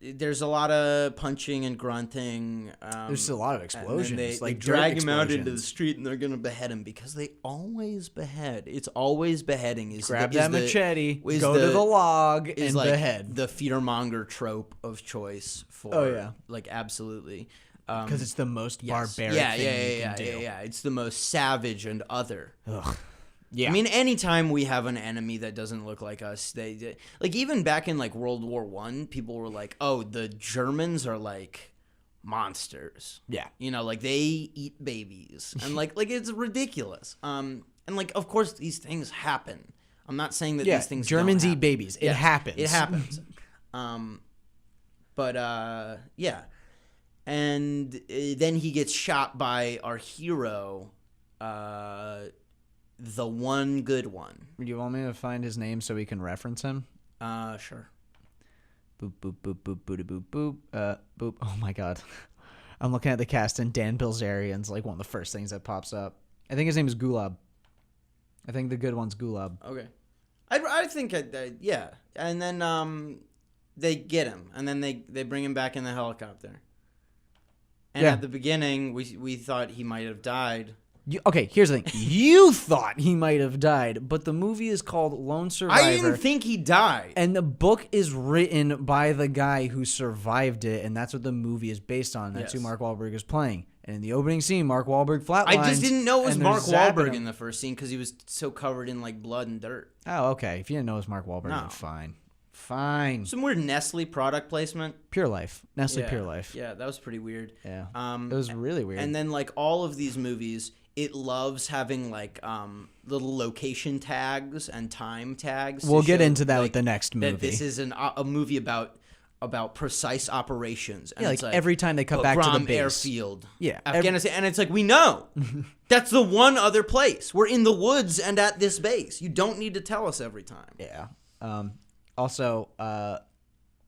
There's a lot of punching and grunting. There's a lot of explosions. They like drag dirt him out into the explosions. street and they're gonna behead him because they always behead. It's always beheading. Grab that machete, is go to the log, is and like behead. the fearmonger trope of choice for. Oh, yeah. Like absolutely. Because it's the most Yes. barbaric thing you can do. Yeah. It's the most savage and other. Ugh. Yeah. I mean, anytime we have an enemy that doesn't look like us, they like even back in like World War I, people were like, "Oh, the Germans are like monsters." Yeah. Like they eat babies, and like it's ridiculous. And like of course these things happen. I'm not saying that these things Germans don't eat happen. babies. It Yes, happens. It happens. Yeah. And then he gets shot by our hero, the one good one. You want me to find his name so we can reference him? Sure. Boop, boop, boop, boop, boop, boop, boop. Boop. Oh, my God. I'm looking at the cast, and Dan Bilzerian's like one of the first things that pops up. I think his name is Gulab. I think the good one's Gulab. Okay. I think, yeah. And then they get him, and then they bring him back in the helicopter. And Yeah. at the beginning, we thought he might have died. Okay, here's the thing. You thought he might have died, but the movie is called Lone Survivor. I didn't think he died. And the book is written by the guy who survived it, and that's what the movie is based on. That's who Yes. Mark Wahlberg is playing. And in the opening scene, Mark Wahlberg flatlines. I just didn't know it was and they're Mark zapping Wahlberg him. in the first scene because he was so covered in like blood and dirt. Oh, okay. If you didn't know it was Mark Wahlberg, No. then fine. Fine. Some weird Nestle product placement. Pure Life. Nestle Pure Life. Yeah, that was pretty weird. Yeah. It It was really weird. And then like all of these movies, it loves having like little location tags and time tags. We'll to get show, into that like, with the next movie. That this is a movie about precise operations. And Yeah, it's like every time they cut back to the Bagram base. Airfield, Yeah, Afghanistan, and it's like, we know that's the one other place. We're in the woods and at this base. You don't need to tell us every time. Yeah. Also,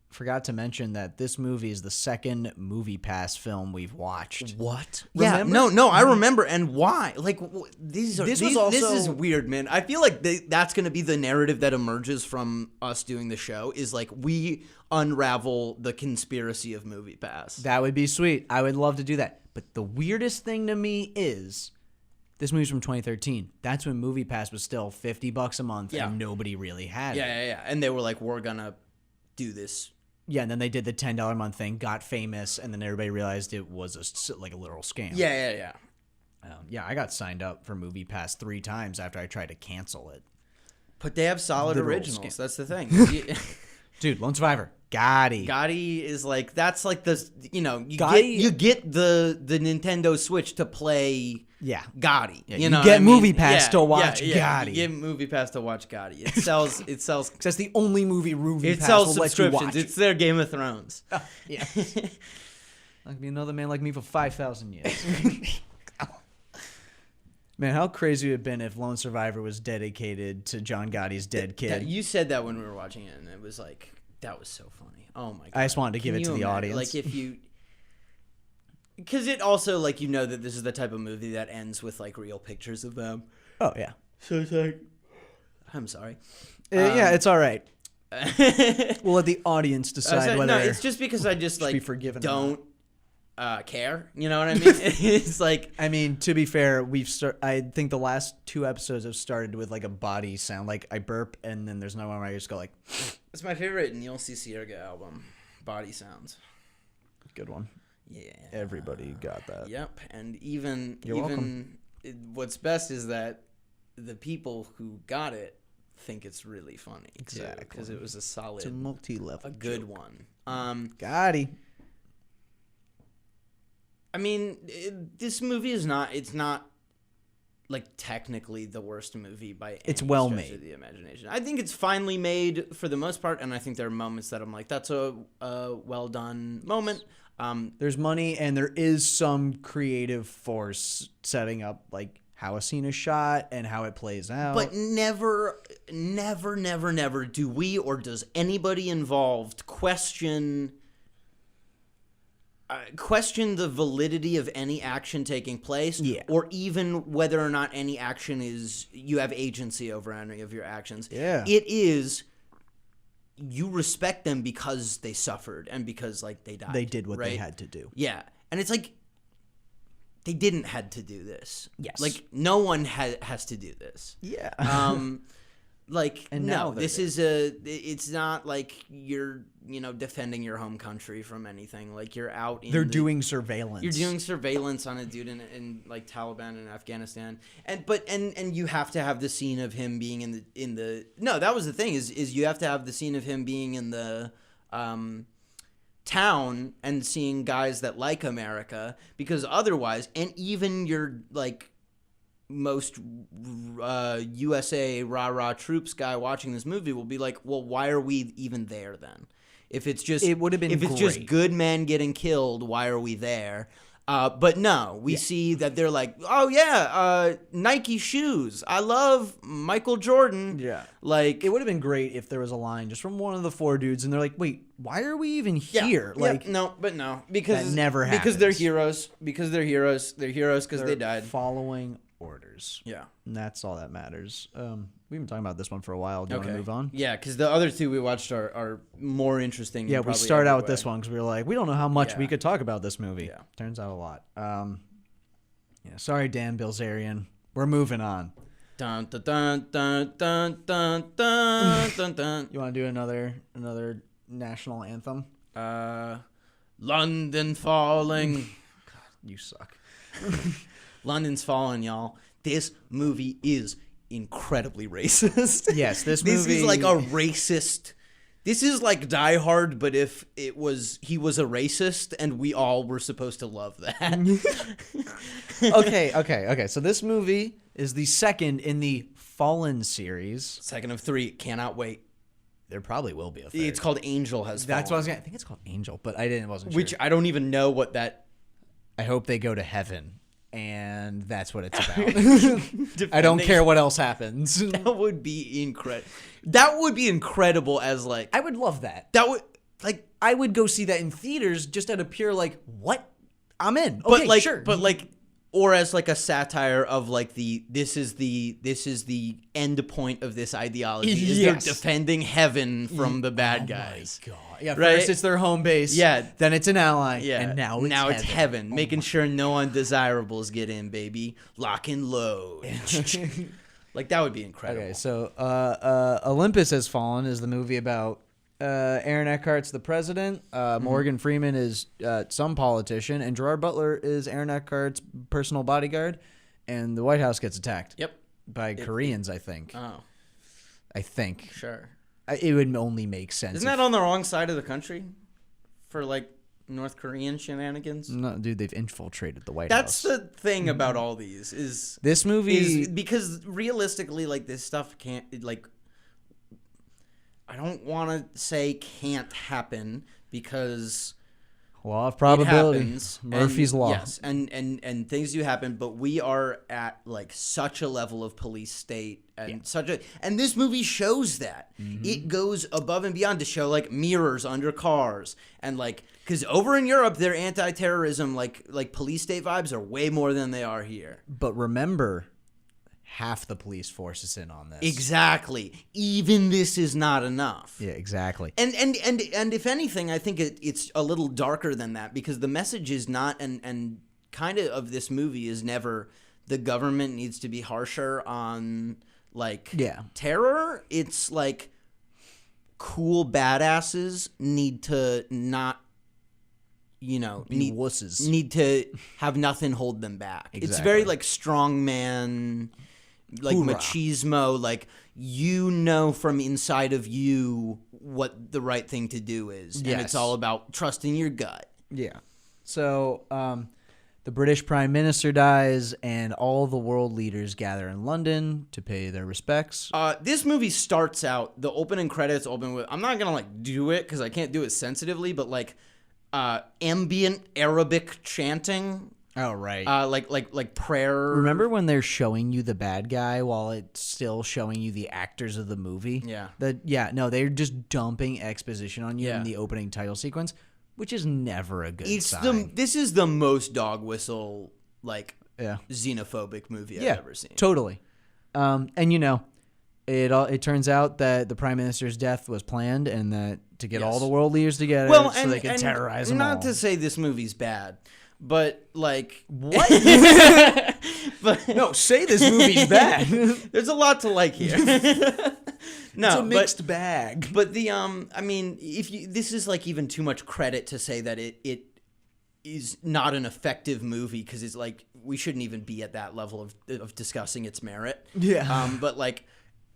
forgot to mention that this movie is the second Movie Pass film we've watched. What? Remember? Yeah, no, I remember, and why? Like, this was is also- weird, man. I feel like that's going to be the narrative that emerges from us doing the show. Is like we unravel the conspiracy of Movie Pass. That would be sweet. I would love to do that. But the weirdest thing to me is this movie's from 2013. That's when Movie Pass was still $50 a month, Yeah. and nobody really had it. Yeah. And they were like, we're gonna do this. Yeah, and then they did the $10 a month thing, got famous, and then everybody realized it was a literal scam. Yeah. Yeah, I got signed up for Movie Pass 3 times after I tried to cancel it. But they have solid Literal originals. scam. That's the thing. Dude, Lone Survivor, Gotti. Gotti is like, that's like the, you Gotti- get the Nintendo Switch to play Yeah. Gotti. Yeah, you you know get what I mean? Movie Pass to watch yeah, Gotti. You get Movie Pass to watch Gotti. It sells. 'Cause that's the only movie Movie It Pass sells will let you subscriptions. watch. It's their Game of Thrones. Yeah. Like be another man like me for 5,000 years. Man, how crazy would it have been if Lone Survivor was dedicated to John Gotti's dead kid? You said that when we were watching it, and it was like, that was so funny. Oh my god! I just wanted to give Can it to you the imagine? audience. Like if you, because it also like that this is the type of movie that ends with like real pictures of them. Oh, yeah. So it's like, I'm sorry. Yeah, it's all right. I We'll let the audience was decide like, whether no, it's just because I just be like forgiven or don't care. You know what I mean? It's like, I mean, to be fair, I think the last 2 episodes have started with like a body sound, like I burp, and then there's no one where I just go like, it's my favorite Neil Cicierega album, Body Sounds. good one. Yeah. Everybody got that. Yep, and even You're welcome. what's best is that the people who got it think it's really funny Exactly. because it was a solid, It's a multi-level, a good joke. one. Gotti. I mean, this movie is not. It's not like technically the worst movie by any It's well stretch made. of the imagination. I think it's finely made for the most part, and I think there are moments that I'm like, that's a well done moment. There's money, and there is some creative force setting up like how a scene is shot and how it plays out. But never do we or does anybody involved question the validity of any action taking place, Yeah. or even whether or not any action is you have agency over any of your actions. Yeah. It is you respect them because they suffered and because like they died. they did what they right? had to do. Yeah, and it's like they didn't had to do this. Yes. Like no one has to do this. Yeah. Like And now no, they're this is it's not like you're defending your home country from anything. Like you're out. They're doing surveillance. You're doing surveillance on a dude in like Taliban in Afghanistan, and you have to have the scene of him being in the. No, that was the thing is you have to have the scene of him being in the town and seeing guys that like America, because otherwise, and even your like most USA rah-rah troops guy watching this movie will be like, well, why are we even there then? If it's just It would have been if it's just great. good men getting killed, why are we there? But no, we see that they're like, oh yeah, Nike shoes. I love Michael Jordan. Yeah. Like It would have been great if there was a line just from one of the 4 dudes, and they're like, "Wait, why are we even here?" Like, no, because that never because they're happens. heroes. Because they're heroes. They're heroes because they they're died. following orders, Yeah. and that's all that matters. We've been talking about this one for a while. Do you want to move on? Yeah, because the other two we watched are more interesting. in Yeah, we probably start every out with way. this one because we were like, we don't know how much we Yeah. could talk about this movie. Yeah. Turns out a lot. Yeah, sorry, Dan Bilzerian. We're moving on. Dun dun dun dun dun dun dun dun dun. You want to do another national anthem? London falling. You suck. London's falling, y'all. This movie is incredibly racist. Yes, this This is movie- like a racist This is like Die Hard, but if he was a racist and we all were supposed to love that. Okay. So this movie is the second in the Fallen series. Second of 3, cannot wait. There probably will be a third. It's called Angel Has Fallen. That's what I was gonna. I think it's called Angel, but wasn't sure. Which I don't even know what that. I hope they go to heaven, and that's what it's about. I don't care what else happens. That would be incredible. That would be incredible as like. I would love that. That would like. I would go see that in theaters just out of pure like, what? I'm in. But Okay, like, sure. but like, or as like a satire of like this is the end point of this ideology. Is they're Yes. defending heaven from the bad guys. God. Yeah, Right? first it's their home base. Yeah. Then it's an ally. Yeah, And now it's heaven. Making sure no undesirables get in, baby. Lock and load. Like that would be incredible. Okay, so Olympus Has Fallen is the movie about Aaron Eckhart's the president. Morgan Freeman is some politician, and Gerard Butler is Aaron Eckhart's personal bodyguard. And the White House gets attacked. Yep. By Koreans, I think. Oh, I think sure. it would only make sense. Isn't that on the wrong side of the country for like North Korean shenanigans? No, dude, they've infiltrated the White That's House. the thing about all these is This movie is because realistically, like this stuff can't like. I don't want to say can't happen because law of probability. it happens. Murphy's and, law. Yes, and things do happen, but we are at like such a level of police state and and this movie shows that. It goes above and beyond to show like mirrors under cars and like because over in Europe their anti-terrorism like police state vibes are way more than they are here. But remember, half the police force is in on this. Exactly. Even this is not enough. Yeah, exactly. And if anything, I think it's a little darker than that because the message is not and kind of this movie is never the government needs to be harsher on like terror. It's like cool badasses need to not Be wusses. need to have nothing hold them back. It's Exactly. very like strong man, like Hoorah. machismo, like from inside of you what the right thing to do is. And Yes. it's all about trusting your gut. Yeah. So the British Prime Minister dies, and all the world leaders gather in London to pay their respects. This movie starts out, the opening credits open with, I'm not going to like do it because I can't do it sensitively, but like ambient Arabic chanting. Oh, right. Like prayer. Remember when they're showing you the bad guy while it's still showing you the actors of the movie? Yeah. They're just dumping exposition on you Yeah. in the opening title sequence, which is never a good sign. This is the most dog whistle like Yeah. xenophobic movie I've Yeah, ever seen. totally. And it turns out that the prime minister's death was planned, and that to get all the world leaders together so they could terrorize them all. Not to say this movie's bad, but like What? but No, say this movie's bad. there's a lot to like here. No, It's a mixed bag. But the I mean, this is like even too much credit to say that it is not an effective movie because it's like we shouldn't even be at that level of discussing its merit. Yeah. But like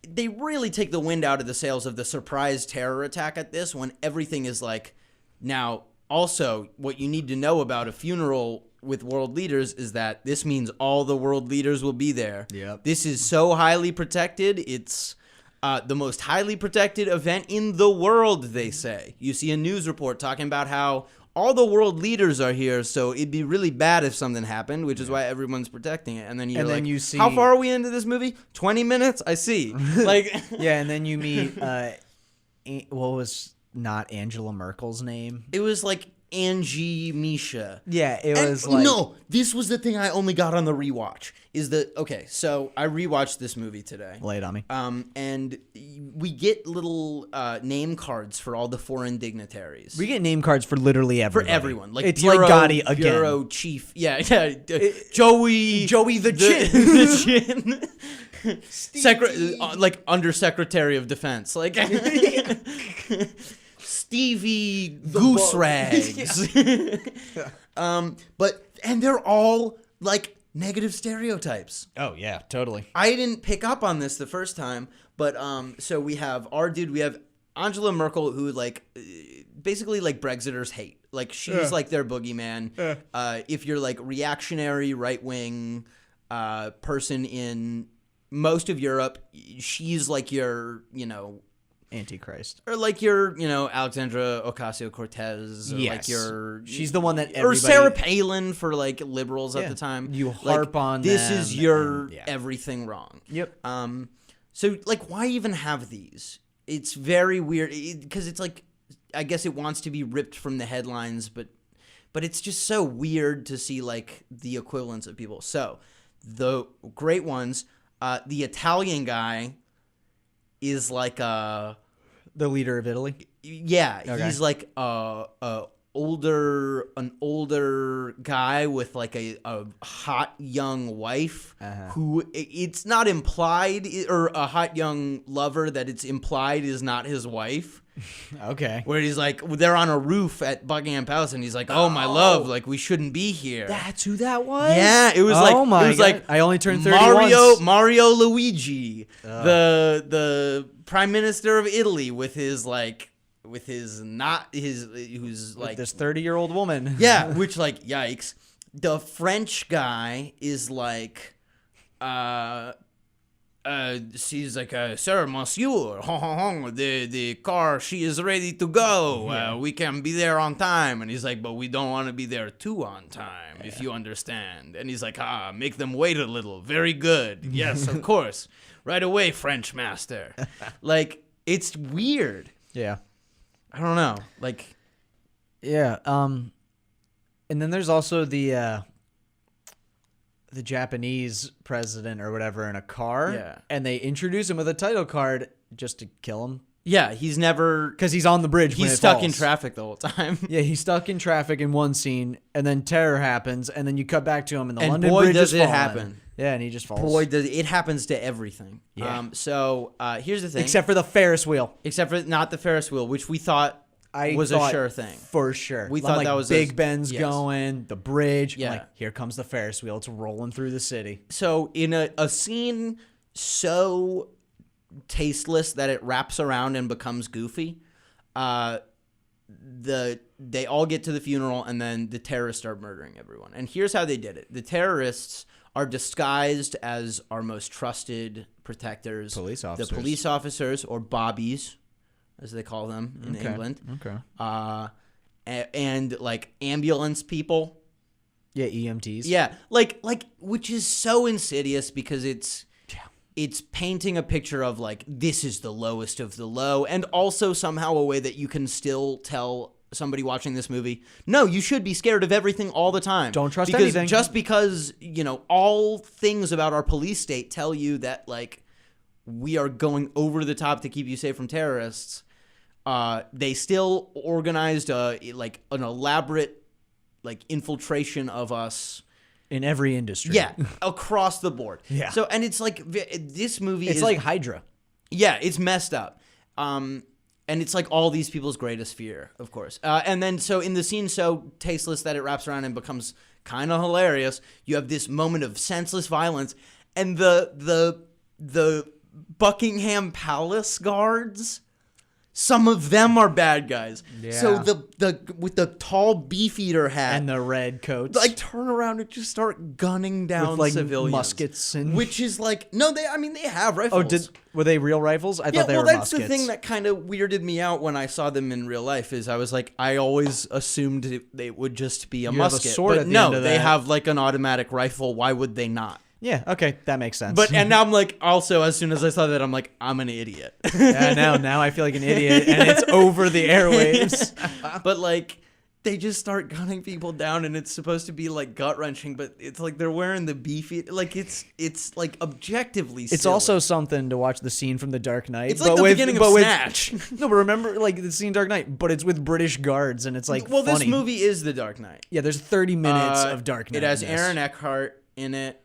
they really take the wind out of the sails of the surprise terror attack at this when everything is like now also what you need to know about a funeral with world leaders is that this means all the world leaders will be there. Yep. This is so highly protected. It's the most highly protected event in the world, they say. You see a news report talking about how all the world leaders are here, so it'd be really bad if something happened, which is why everyone's protecting it. And then you're like, you see, how far are we into this movie? 20 minutes? I see. Like, yeah, and then you meet what was not Angela Merkel's name? it was like Angie Misha. Yeah, it And was like no, this was the thing I only got on the rewatch. So I rewatched this movie today. Lay it on me. And we get little name cards for all the foreign dignitaries. We get name cards for literally For everybody. everyone. Like it's bureau, like Gotti again. Bureau chief. Yeah. Joey the Chin. the Chin. Like Undersecretary of Defense. Like Stevie Goose Rags. And they're all like negative stereotypes. Oh yeah, totally. I didn't pick up on this the first time, but so we have our dude, we have Angela Merkel, who like basically like Brexiters hate. Like she's like their boogeyman. If you're like reactionary right wing person in most of Europe, she's like your Antichrist. or like your Alexandra Ocasio-Cortez, or like your she's the one that or everybody, Sarah Palin for like liberals at the time. You Like, harp on this them is your and- yeah. everything wrong. Yep. So like, why even have these? It's very weird because it's like, I guess it wants to be ripped from the headlines, but it's just so weird to see like the equivalents of people. So the great ones, the Italian guy is like The leader of Italy. yeah, Okay. he's like an older guy with like a hot young wife who it's not implied, or a hot young lover that it's implied is not his wife. Okay. Where he's like, they're on a roof at Buckingham Palace, and he's like, "Oh my love, like we shouldn't be here." That's who that was? Yeah, it was Oh my it was God. like I only turned 30 once. Mario Luigi, the prime minister of Italy, with his who's like This 30-year-old woman. yeah, which like yikes. The French guy is like she's like, "Sir, monsieur, the car, she is ready to go. We can be there on time." And he's like, "But we don't want to be there too on time, if you understand." And he's like, make them wait a little. Very good. Yes, of course. Right away, French master. Like, it's weird. Yeah. I don't know. Like, Yeah. And then there's also the Japanese president or whatever in a car. Yeah. And they introduce him with a title card just to kill him yeah, he's never. because he's on the bridge. when He's it stuck in falls. traffic the whole time. Yeah, he's stuck in traffic in one scene, and then terror happens, and then you cut back to him, and the And London boy, Bridge does is it falling. happen. Yeah, and he just falls. Boy, does it happens to everything. Yeah. So here's the thing. Except for the Ferris wheel. Except for not the Ferris wheel, which we thought was a thought sure thing. For sure. We I'm thought like, that was Big a- Ben's yes. going, the bridge. Yeah. I'm like, here comes the Ferris wheel. It's rolling through the city. So in a scene so tasteless that it wraps around and becomes goofy, they all get to the funeral, and then the terrorists start murdering everyone. And here's how they did it. The terrorists are disguised as our most trusted protectors. Police officers. The police officers, or bobbies, as they call them in England. Okay. And like ambulance people. Yeah, EMTs. Yeah, like which is so insidious because it's painting a picture of like, this is the lowest of the low, and also somehow a way that you can still tell somebody watching this movie, no, you should be scared of everything all the time. Don't trust because anything. Just because, all things about our police state tell you that like we are going over the top to keep you safe from terrorists, they still organized like an elaborate like infiltration of us. In every industry. Yeah, across the board. Yeah. So, and it's like this movie It's is like Hydra. yeah, it's messed up. And it's like all these people's greatest fear, of course. And then so in the scene so tasteless that it wraps around and becomes kind of hilarious, you have this moment of senseless violence, and the Buckingham Palace guards, some of them are bad guys. Yeah. So the with the tall beefeater hat And the red coats. like turn around and just start gunning down with like civilians, muskets and which is like no, they have rifles. were they real rifles? I Yeah, thought they well, were that's muskets. the thing that kind of weirded me out when I saw them in real life. Is I was like, I always assumed they would just be a You have a musket, sword but at the no, end of they that. have like an automatic rifle. Why would they not? Yeah, okay, that makes sense. But and now I'm like, also as soon as I saw that, I'm like, I'm an idiot. yeah, now I feel like an idiot, and it's over the airwaves. But like, they just start gunning people down, and it's supposed to be like gut wrenching, but it's like they're wearing the beefy, like it's like objectively. It's silly. also something to watch the scene from The Dark Knight. It's like but the with, beginning of but with- Snatch. No, but remember, like the scene Dark Knight, but it's with British guards, and it's like Well, funny. this movie is The Dark Knight. Yeah, there's 30 minutes of Dark Knight. It has in this. Aaron Eckhart in it.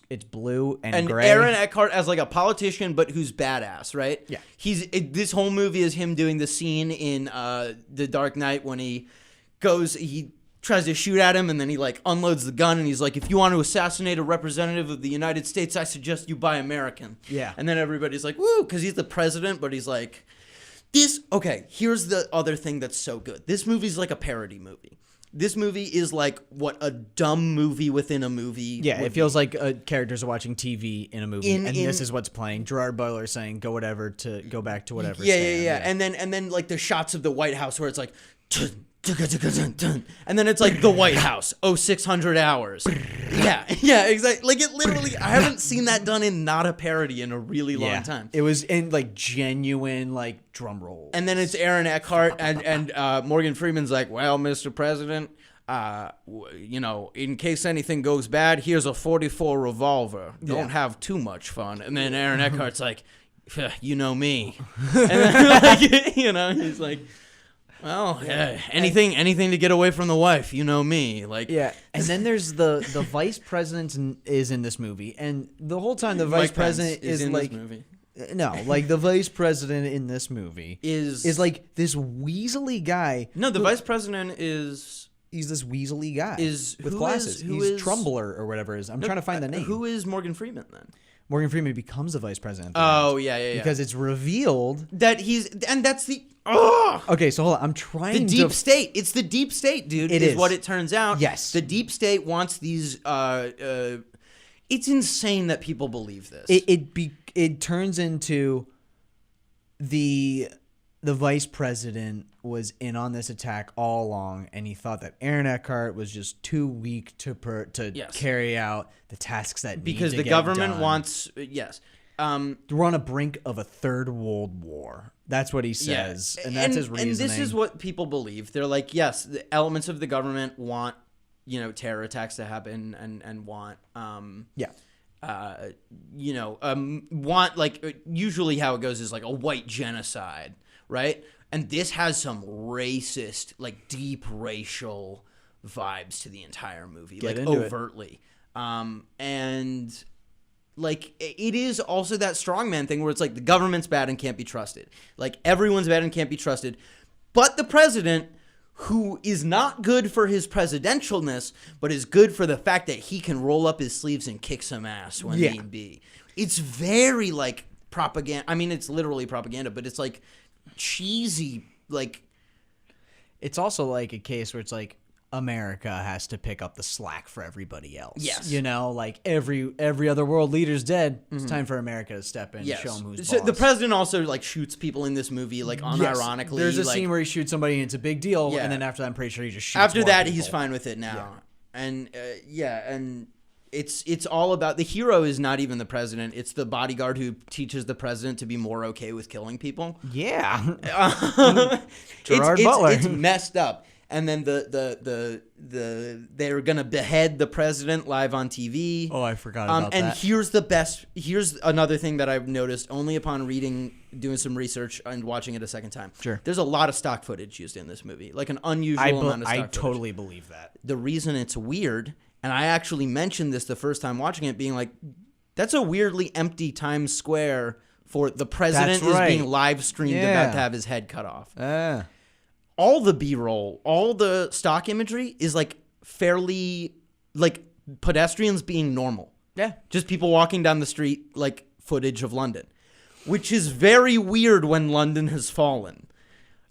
It's blue and gray. Aaron Eckhart as like a politician, but who's badass, right? Yeah. This whole movie is him doing the scene in The Dark Knight when he tries to shoot at him, and then he like unloads the gun, and he's like, if you want to assassinate a representative of the United States, I suggest you buy American. Yeah. And then everybody's like, woo, because he's the president, but he's like, Here's the other thing that's so good. This movie's like a parody movie. This movie is like what a dumb movie within a movie. Yeah, would it feels be. like characters are watching TV in a movie, and this is what's playing. Gerard Butler saying, "Go whatever" to go back to whatever. Yeah. And then like the shots of the White House where it's like, dun, dun, dun, dun, dun, dun. And then it's like the White House, 0600 hours. Yeah, exactly. Like it literally, I haven't seen that done in not a parody in a really long time. It was in like genuine like drum roll. And then it's Aaron Eckhart and Morgan Freeman's like, well, Mr. President, in case anything goes bad, here's a 44 revolver. Don't have too much fun. And then Aaron Eckhart's like, you know me. And then, he's like, well, yeah, anything to get away from the wife, you know me. Like, yeah. And then there's the vice president is in this movie, and the whole time the vice president is in like, this movie. no, like the vice president in this movie is like this weaselly guy. No, the vice president is. He's this weaselly guy with who glasses. is- who He's is- Trumbler or whatever it is. I'm trying to find the name. Who is Morgan Freeman then? Morgan Freeman becomes the vice president. at the Oh, end, yeah. because it's revealed. That that's the. Oh! Okay, so hold on. I'm trying The to. deep state. It's the deep state, dude. It is is what it turns out. Yes. The deep state wants these. It's insane that people believe this. It turns into the vice president was in on this attack all along, and he thought that Aaron Eckhart was just too weak to Yes. carry out the tasks that because need to the get government done. wants. Yes. We're on a brink of a third world war. That's what he says, and that's his reasoning. And this is what people believe. They're like, yes, the elements of the government want, terror attacks to happen and want, want like usually how it goes is like a white genocide, right? And this has some racist, like deep racial vibes to the entire movie, Get like into it. overtly. And like it is also that strongman thing where it's like the government's bad and can't be trusted. Like everyone's bad and can't be trusted. But the president, who is not good for his presidentialness, but is good for the fact that he can roll up his sleeves and kick some ass when need be. It's very like propaganda. I mean, it's literally propaganda, but it's like cheesy. Like It's also like a case where it's like America has to pick up the slack for everybody else. Yes. Like every other world leader's dead. It's time for America to step in and show them who's So boss. the president also like shoots people in this movie, like unironically. There's a like, scene where he shoots somebody and it's a big deal, Yeah. and then after that, I'm pretty sure he just shoots after more that people. he's fine with it now. And and it's all about the hero is not even the president. It's the bodyguard who teaches the president to be more okay with killing people. Yeah. Gerard Butler. It's messed up. And then the they're gonna behead the president live on TV. Oh, I forgot about and that. Here's another thing that I've noticed only upon doing some research and watching it a second time. Sure. There's a lot of stock footage used in this movie, like an unusual amount of stock I footage. totally believe that. The reason it's weird, and I actually mentioned this the first time watching it, being like, that's a weirdly empty Times Square for the president That's right. is being live streamed Yeah. about to have his head cut off. All the B-roll, all the stock imagery is like fairly like pedestrians being normal. Yeah. Just people walking down the street, like footage of London, which is very weird when London has fallen.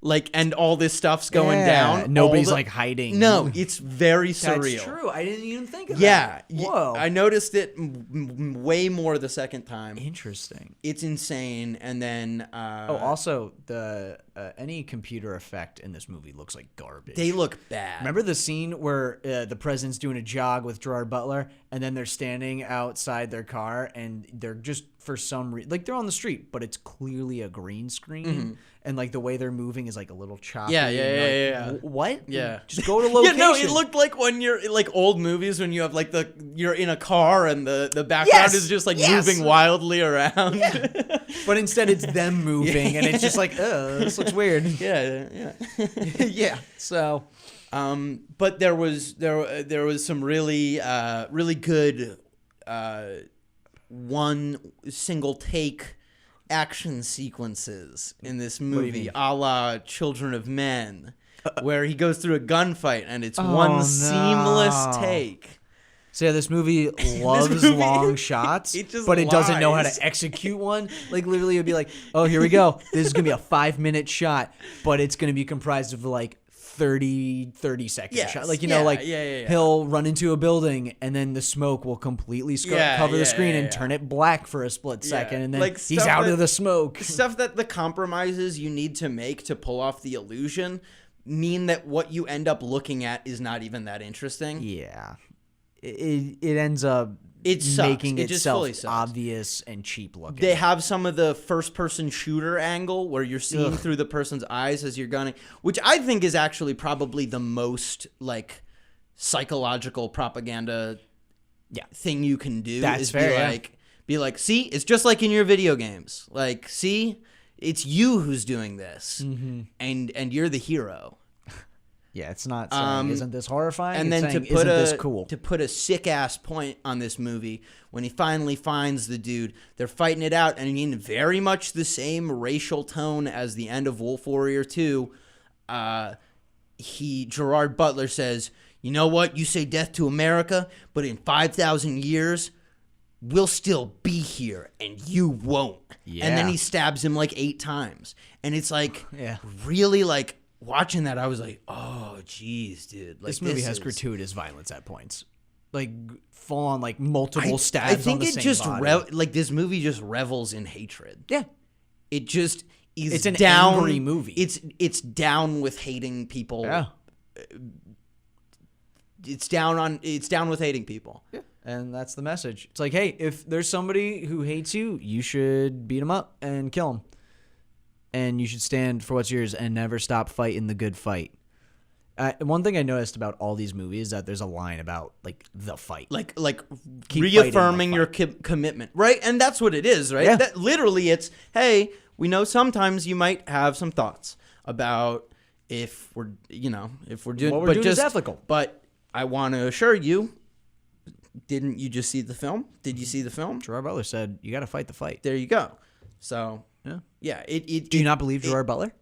Like, and all this stuff's going down. Nobody's like hiding. No, it's very surreal. That's true. I didn't even think of Yeah. that. Whoa. I noticed it way more the second time. Interesting. It's insane. And then Also, the any computer effect in this movie looks like garbage. they look bad. Remember the scene where the president's doing a jog with Gerard Butler, and then they're standing outside their car, and they're just for some reason, like they're on the street, but it's clearly a green screen, and like the way they're moving is like a little choppy. Yeah, and you're like, yeah. What? Yeah. Just go to location. Yeah, no, it looked like when you're like old movies when you have like you're in a car and the background Yes, is just like yes. moving wildly around. But instead, it's them moving, and it's just like, this looks weird. yeah. Yeah. So, But there was some really really good one single take action sequences in this do you movie, mean? a la Children of Men, where he goes through a gunfight and it's Oh, one no. seamless take. So yeah, this movie loves movie, long shots, it just but it doesn't know how lies. to execute one. Like literally, it'd be like, "Oh, here we go. This is gonna be a 5-minute shot, but it's gonna be comprised of like 30-second Yes. shot. Like Yeah. he'll run into a building and then the smoke will completely cover the screen and turn it black for a split second, and then Like he's stuff out that- of the smoke. Stuff that the compromises you need to make to pull off the illusion mean that what you end up looking at is not even that interesting. Yeah, it ends up It sucks. making It just itself fully sucks. obvious and cheap looking. They have some of the first-person shooter angle where you're seeing through the person's eyes as you're gunning, which I think is actually probably the most like psychological propaganda thing you can do. That's is fair, be like, see, it's just like in your video games. Like, see, it's you who's doing this, and you're the hero. Yeah, it's not saying, isn't this horrifying? And It's then saying, to put isn't a this cool? to put a sick ass point on this movie, when he finally finds the dude, they're fighting it out, and in very much the same racial tone as the end of Wolf Warrior 2, Gerard Butler says, "You know what? You say death to America, but in 5,000 years, we'll still be here, and you won't." Yeah. And then he stabs him like 8 times, and it's like, Yeah. really like. Watching that, I was like, "Oh, jeez, dude!" Like, This movie has is- gratuitous violence at points, like full on, like multiple I stabs. think on the it same just body. like this movie just revels in hatred. Yeah, It just is. It's an down, angry movie. It's down with hating people. yeah, It's down with hating people. and that's the message. It's like, hey, if there's somebody who hates you, you should beat him up and kill him, and you should stand for what's yours and never stop fighting the good fight. One thing I noticed about all these movies is that there's a line about like the fight. Like Keep reaffirming fighting the your commitment, right? And that's what it is, right? Yeah. That literally, it's hey, we know sometimes you might have some thoughts about if we're doing What we're but doing is ethical. But I want to assure you, didn't you just see the film? Did you see the film? Gerard Butler said, "You got to fight the fight." There you go. So Yeah. It Do you not believe Gerard Butler?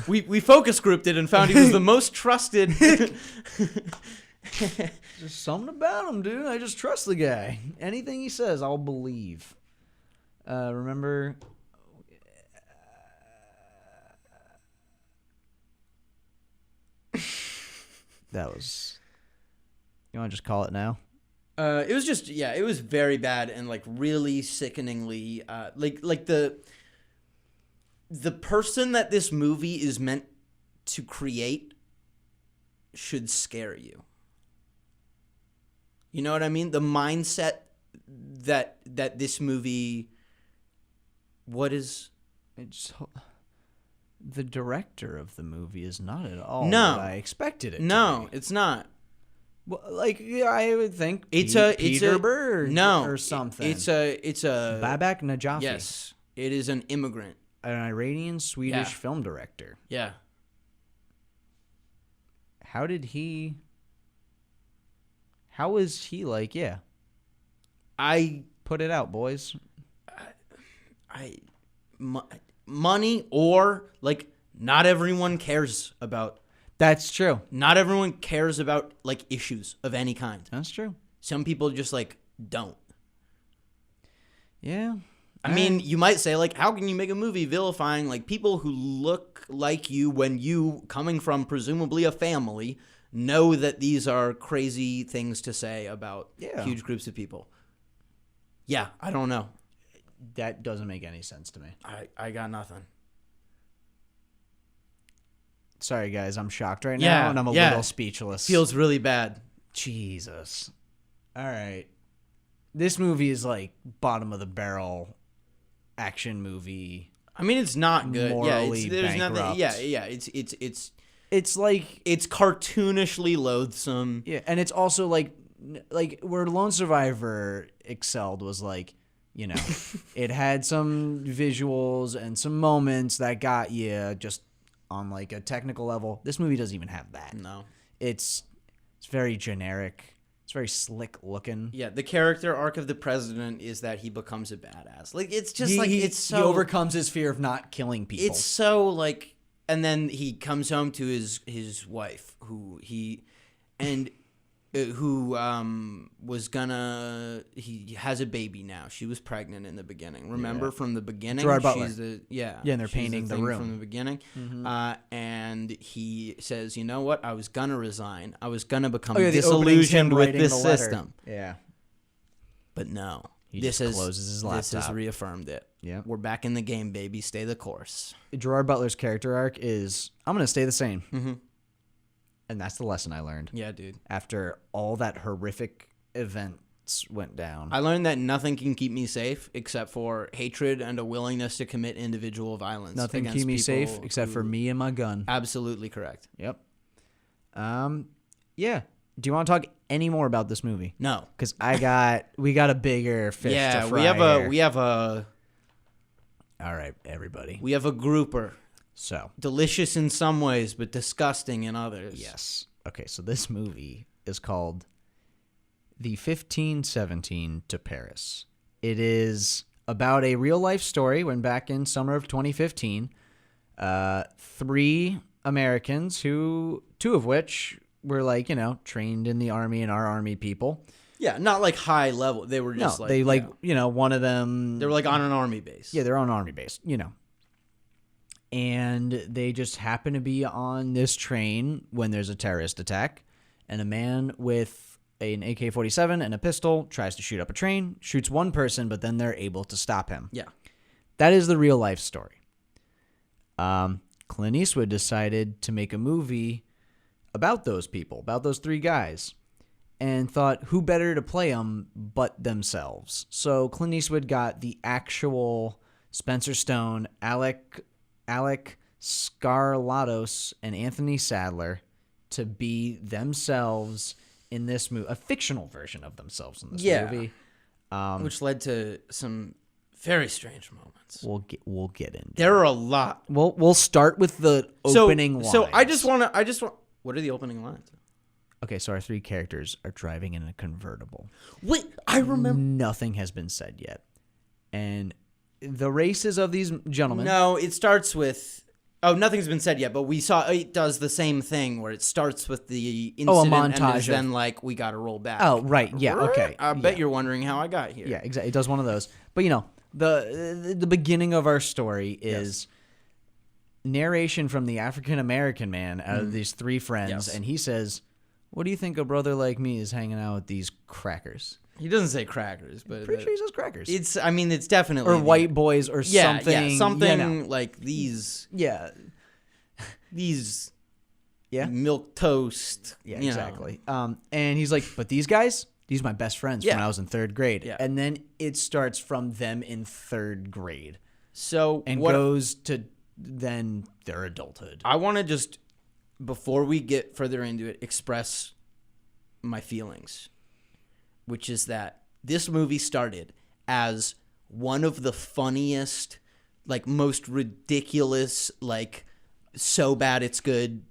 we focus grouped it and found he was the most trusted. There's something about him, dude. I just trust the guy. Anything he says, I'll believe. Remember? That was. You want to just call it now? It was just it was very bad and like really sickeningly like the person that this movie is meant to create should scare you. You know what I mean? The mindset that this movie It's the director of the movie is not at all No. what I expected it to No, be. it's not. Well, like I would think Peter Berg or something. It's a Babak Najafi. yes. It is an immigrant. An Iranian Swedish Yeah. film director. Yeah. How is he like, yeah, I put it out, boys. money or like not everyone cares about. That's true. Not everyone cares about like issues of any kind. That's true. Some people just like don't. Yeah. I mean, you might say like, how can you make a movie vilifying like people who look like you when you, coming from presumably a family, know that these are crazy things to say about huge groups of people? Yeah, I don't know. That doesn't make any sense to me. I got nothing. Sorry, guys. I'm shocked right Yeah, now, and I'm a yeah. little speechless. Feels really bad. Jesus. All right. This movie is like bottom of the barrel action movie. I mean, it's not good. Morally There's nothing. bankrupt. Yeah. It's like It's cartoonishly loathsome. yeah, and it's also like where Lone Survivor excelled was like, you know, it had some visuals and some moments that got you just on like a technical level. This movie doesn't even have that. No. It's very generic. It's very slick looking. Yeah, the character arc of the president is that he becomes a badass. Like it's just He so overcomes his fear of not killing people. It's so like, and then he comes home to his wife, who he, and was gonna. He has a baby now. She was pregnant in the beginning. Remember from the beginning? Gerard Butler. Yeah, Yeah, and they're she's painting the thing room. from the beginning. And he says, "You know what? I was gonna resign. I was gonna become the opening's him disillusioned with writing this the letter. system." Yeah. But no, He this just has closes his This has laptop. reaffirmed it. Yeah. We're back in the game, baby. Stay the course. Gerard Butler's character arc is, I'm going to stay the same. Mm-hmm. And that's the lesson I learned. Yeah, dude. After all that horrific events went down. I learned that nothing can keep me safe except for hatred and a willingness to commit individual violence. Nothing against keep me safe people except for who- me and my gun. Absolutely correct. Yep. Yeah. Do you want to talk any more about this movie? No. Because we got a bigger fish to fry we have All right, everybody. a grouper. So, Delicious in some ways, but disgusting in others. yes. Okay, so this movie is called The 1517 to Paris. It is about a real life story when back in summer of 2015, 3 Americans two of which were trained in the army and our army people. Yeah, not like high level. They were just one of them. They were like on an army base. Yeah, they're on army base, And they just happen to be on this train when there's a terrorist attack. And a man with an AK-47 and a pistol tries to shoot up a train, shoots one person, but then they're able to stop him. Yeah. That is the real life story. Clint Eastwood decided to make a movie about those people, about those 3 guys, and thought, who better to play them but themselves? So Clint Eastwood got the actual Spencer Stone, Alec Skarlatos, and Anthony Sadler to be themselves in this movie, a fictional version of themselves in this movie. Which led to some very strange moments. We'll get into. There are a lot. We'll start with the opening lines. So I just want. What are the opening lines? Okay, so our 3 characters are driving in a convertible. Wait, I remember. Nothing has been said yet, and the races of these gentlemen. No, it starts with. Oh, nothing's been said yet, but we saw it does the same thing where it starts with the incident montage and is of- then we got to roll back. Oh, right, yeah, okay. I bet you're wondering how I got here. Yeah, exactly. It does one of those. But the beginning of our story is narration from the African American man out of these 3 friends, Yes. and he says, "What do you think a brother like me is hanging out with these crackers?" He doesn't say crackers, but Pretty sure he says crackers. it's definitely or white boys or something. Yeah, something like these Yeah. Yeah. milk toast. Yeah, you know. exactly. And he's like, but these guys, these are my best friends when Yeah. I was in 3rd grade. Yeah. And then it starts from them in 3rd grade So and what goes to then their adulthood. I want to just, before we get further into it, express my feelings, which is that this movie started as one of the funniest, most ridiculous, so bad it's good.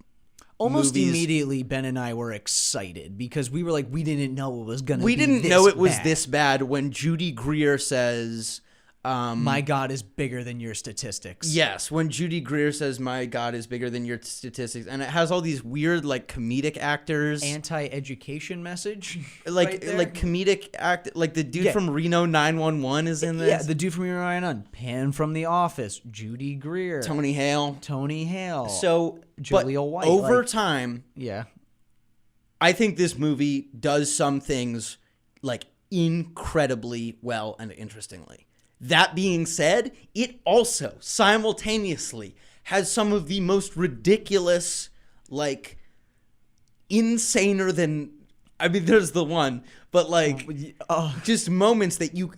Almost movies. immediately, Ben and I were excited because we were like, we didn't know it was going to be We didn't this know it was bad. this bad when Judy Greer says, My God is bigger than your statistics. yes, when Judy Greer says, my God is bigger than your statistics. And it has all these weird, comedic actors. Anti-education message. like right there. comedic act, like the dude Yeah. from Reno 911 is in this. Yeah, the dude from Ryan Nunn, Pam from The Office, Judy Greer, Tony Hale. Tony Hale. So, Julia but White, over time, yeah. I think this movie does some things incredibly well and interestingly. That being said, it also simultaneously has some of the most ridiculous, insaner than. I mean, there's the one, but just moments that you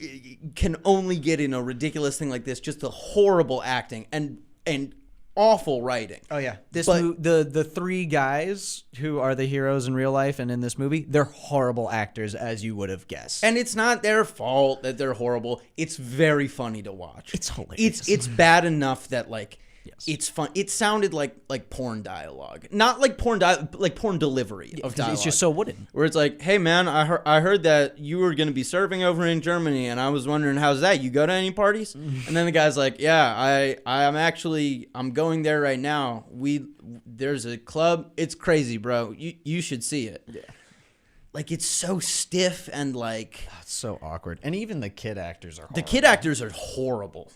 can only get in a ridiculous thing like this. Just the horrible acting and awful writing. Oh yeah, this But- the 3 guys who are the heroes in real life and in this movie, they're horrible actors, as you would have guessed. And it's not their fault that they're horrible. It's very funny to watch. It's hilarious. It's bad enough that it's fun. It sounded like porn dialogue, not like porn porn delivery of 'Cause dialogue. it's just so wooden. where it's like, hey man, I heard that you were gonna be serving over in Germany, and I was wondering how's that? You go to any parties? And then the guy's like, yeah, I'm going there right now. There's a club. It's crazy, bro. You should see it. Yeah. like it's so stiff and like It's so awkward. And even the kid actors are the kid actors are horrible.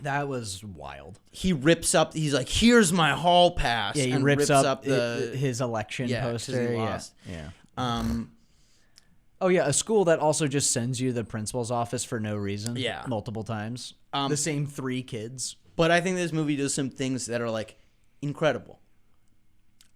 That was wild. He rips up. He's like, "Here's my hall pass." Yeah, he and rips up the his election 'cause poster. he lost. Yeah. Um, Oh yeah, a school that also just sends you the principal's office for no reason. Yeah. Multiple times. The same 3 kids. but I think this movie does some things that are like incredible.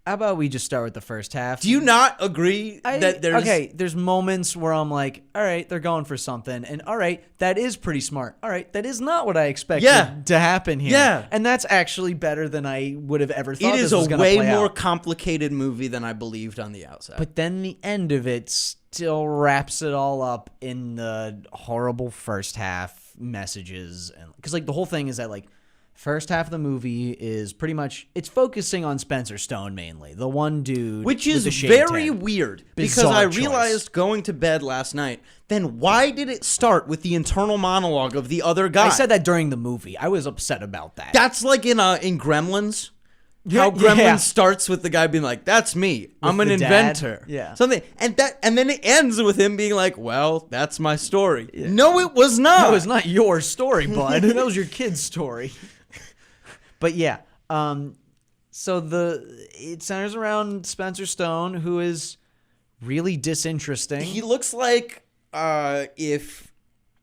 How about we just start with the first half? Do you not agree that there's okay, there's moments where I'm like, all right, they're going for something, and all right, that is pretty smart. All right, that is not what I expected to happen here. Yeah. And that's actually better than I would have ever thought. It is this was a gonna way play more out. complicated movie than I believed on the outside. But then the end of it still wraps it all up in the horrible first half messages, and because like the whole thing is that like first half of the movie is pretty much it's focusing on Spencer Stone mainly, the one dude, which with is the shaved very head. weird because Bizarre I choice. realized going to bed last night, then why did it start with the internal monologue of the other guy? I said that during the movie. I was upset about that. That's like in Gremlins. Yeah, How Gremlins yeah. starts with the guy being like, "That's me. I'm an the dad. inventor." Yeah. Something, and then it ends with him being like, "Well, that's my story." No, it was not. That was not your story, bud. That was your kid's story. But yeah, so it centers around Spencer Stone, who is really disinteresting. He looks like if.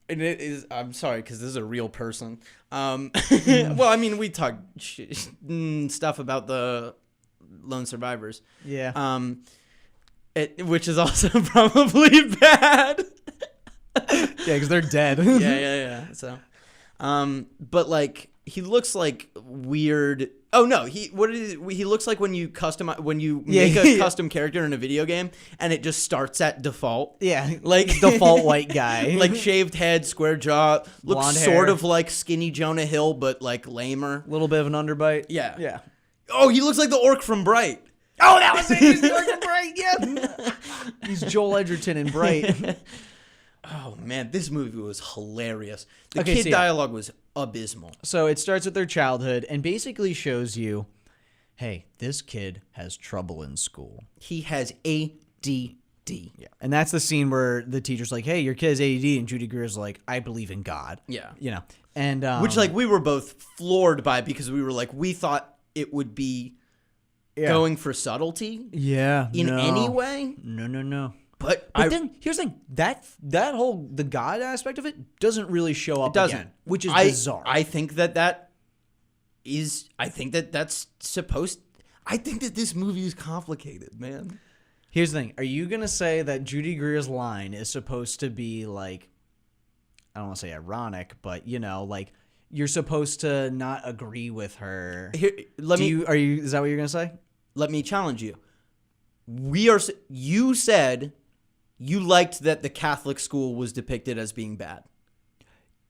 And it is. I'm sorry, because this is a real person. Well, I mean, we talk stuff about the lone survivors. Yeah. Which is also probably bad. Yeah, because they're dead. yeah. So, but like he looks like weird. Oh no, he looks like when you make a custom character in a video game and it just starts at default. Yeah, Like default white guy. like shaved head, square jaw, looks Blonde sort hair. of like skinny Jonah Hill, but like lamer. a little bit of an underbite. Yeah. Yeah. Oh, he looks like the orc from Bright. Oh, that was it. He's Jordan Bright. Yeah. He's Joel Edgerton in Bright. Oh man, this movie was hilarious. The Okay, kid so yeah. dialogue was abysmal. So it starts with their childhood and basically shows you, hey, this kid has trouble in school. He has ADD. Yeah. And that's the scene where the teacher's like, hey, your kid has ADD. And Judy Greer's like, I believe in God. Yeah. You know, and Which like we were both floored by because we were like, we thought it would be yeah. going for subtlety Yeah. in no. any way. No. But But then here's the thing, that whole the God aspect of it doesn't really show up doesn't. again, which is bizarre. I think that's supposed. I think that this movie is complicated, man. Here's the thing: are you gonna say that Judy Greer's line is supposed to be like, I don't want to say ironic, but you know, like you're supposed to not agree with her? Here, Is that what you're gonna say? let me challenge you. You said you liked that the Catholic school was depicted as being bad.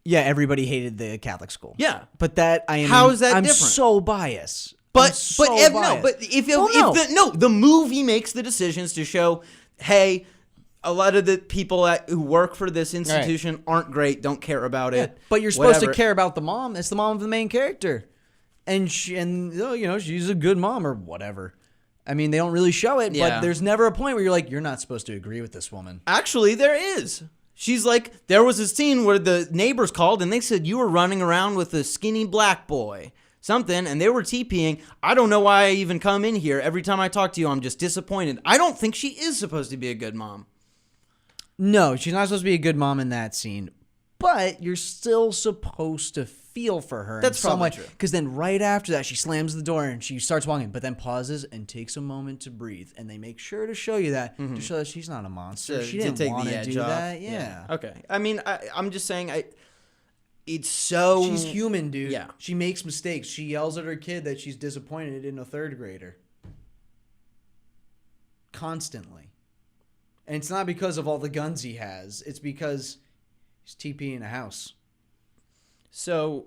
Yeah, everybody hated the Catholic school. Yeah. But that I am. How is that I'm different? so biased. But I'm so but biased. the movie makes the decisions to show, hey, a lot of the people who work for this institution aren't great, don't care about it. But you're supposed whatever. to care about the mom. It's the mom of the main character, and she's a good mom or whatever. I mean, they don't really show it, Yeah. but there's never a point where you're like, you're not supposed to agree with this woman. Actually, there is. She's like, there was a scene where the neighbors called and they said you were running around with a skinny black boy. Something, and they were TPing. I don't know why I even come in here. Every time I talk to you, I'm just disappointed. I don't think she is supposed to be a good mom. No, she's not supposed to be a good mom in that scene, but you're still supposed to feel for her. That's probably true. Because then right after that, she slams the door and she starts walking, but then pauses and takes a moment to breathe. And they make sure to show you that to show that she's not a monster. She didn't want to do that. Yeah. Okay. I mean, I'm just saying, it's so... She's human, dude. Yeah. She makes mistakes. She yells at her kid that she's disappointed in a third grader. Constantly. And it's not because of all the guns he has. It's because he's TPing a house. So,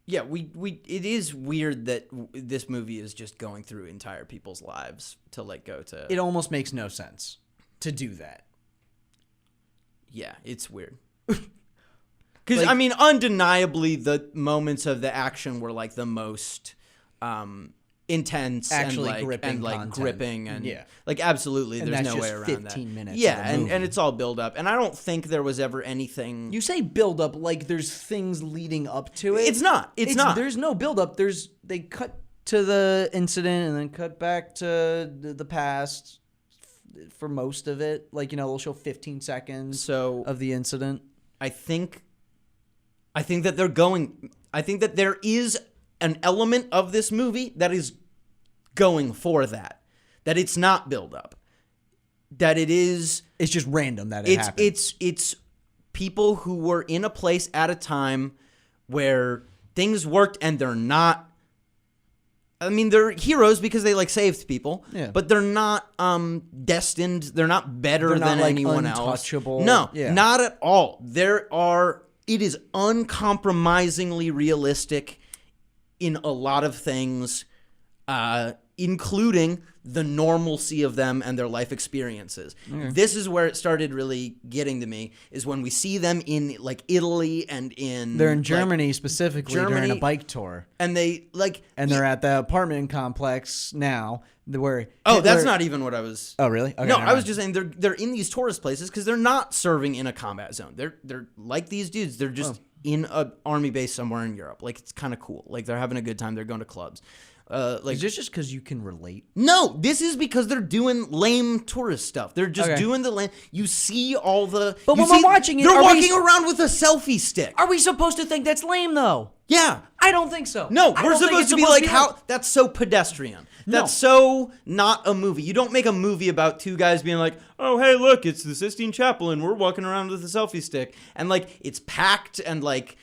yeah, it is weird that this movie is just going through entire people's lives to like go to. It almost makes no sense to do that. Yeah, it's weird. Because Like- I mean, undeniably, the moments of the action were like the most intense Actually and like gripping and like content. gripping and Yeah. like absolutely And there's that's no way just around 15 that. minutes Yeah, of a movie. and it's all build up, and I don't think there was ever anything. You say build up like there's things leading up to it. It's not. It's not. There's no build up. They cut to the incident and then cut back to the past for most of it. Like, they'll show 15 seconds So of the incident. I think that they're going. I think that there is an element of this movie that is going for that. That it's not build up. That it is. It's just random that it happened. It's people who were in a place at a time where things worked and they're not. I mean, they're heroes because they like saved people, Yeah. but they're not destined. They're not better They're not, than like, anyone else. untouchable. No, Yeah. not at all. It is uncompromisingly realistic in a lot of things, including the normalcy of them and their life experiences. This is where it started really getting to me, is when we see them in like Italy and in They're in like, Germany specifically during Germany, a bike tour. and they like And they're at the apartment complex now where oh, that's Hitler- not even what I was. Oh, really? Okay, No, never I was mind. just saying they're in these tourist places because they're not serving in a combat zone. They're like these dudes. They're just in an army base somewhere in Europe. Like, it's kind of cool. Like, they're having a good time. They're going to clubs. Like, Is this just because you can relate? no, this is because they're doing lame tourist stuff. They're just Okay. doing the lame. You see all the. But you when we're see- watching it, they're are we- walking around with a selfie stick. Are we supposed to think that's lame though? Yeah. I don't think so. No, I we're don't think supposed it's to be like, that. how that's so pedestrian. No. That's so not a movie. You don't make a movie about two guys being like, oh, hey, look, it's the Sistine Chapel and we're walking around with a selfie stick. And like, it's packed and like,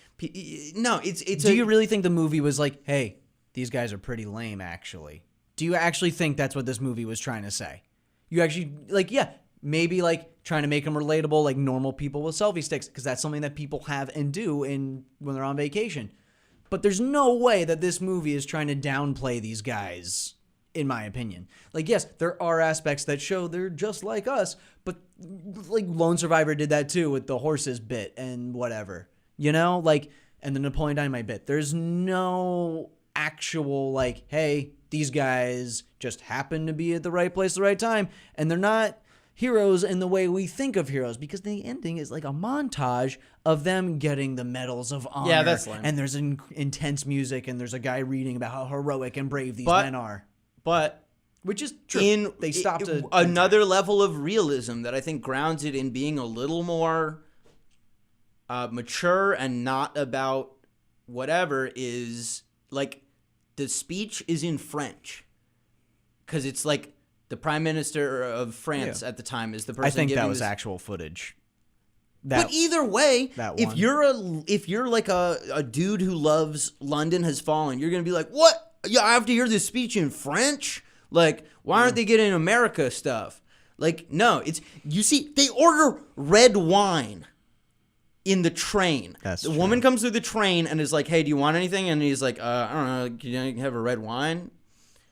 no, it's Do you really think the movie was like, hey, these guys are pretty lame, actually? Do you actually think that's what this movie was trying to say? You actually, like, yeah, maybe like trying to make them relatable, like normal people with selfie sticks, because that's something that people have and do when they're on vacation. But there's no way that this movie is trying to downplay these guys, in my opinion. Like, yes, there are aspects that show they're just like us, but like Lone Survivor did that too with the horses bit and whatever. Like, and the Napoleon Dynamite bit. There's no actual like, hey, these guys just happen to be at the right place at the right time, and they're not heroes in the way we think of heroes, because the ending is like a montage of them getting the medals of honor. Yeah, that's lame. And there's intense music, and there's a guy reading about how heroic and brave these But- men are, But which is true. They stopped another level of realism that I think grounds it in being a little more mature and not about whatever is like the speech is in French because it's like the prime minister of France at the time is the person. I think that giving was this. actual footage. But either way, that if one. you're like a dude who loves London Has Fallen, you're gonna be like, what? Yeah, I have to hear this speech in French. Like, why aren't they getting America stuff? Like, no, it's you see, they order red wine in the train. That's the true. woman comes through the train and is like, hey, do you want anything? And he's like, I don't know, can you have a red wine?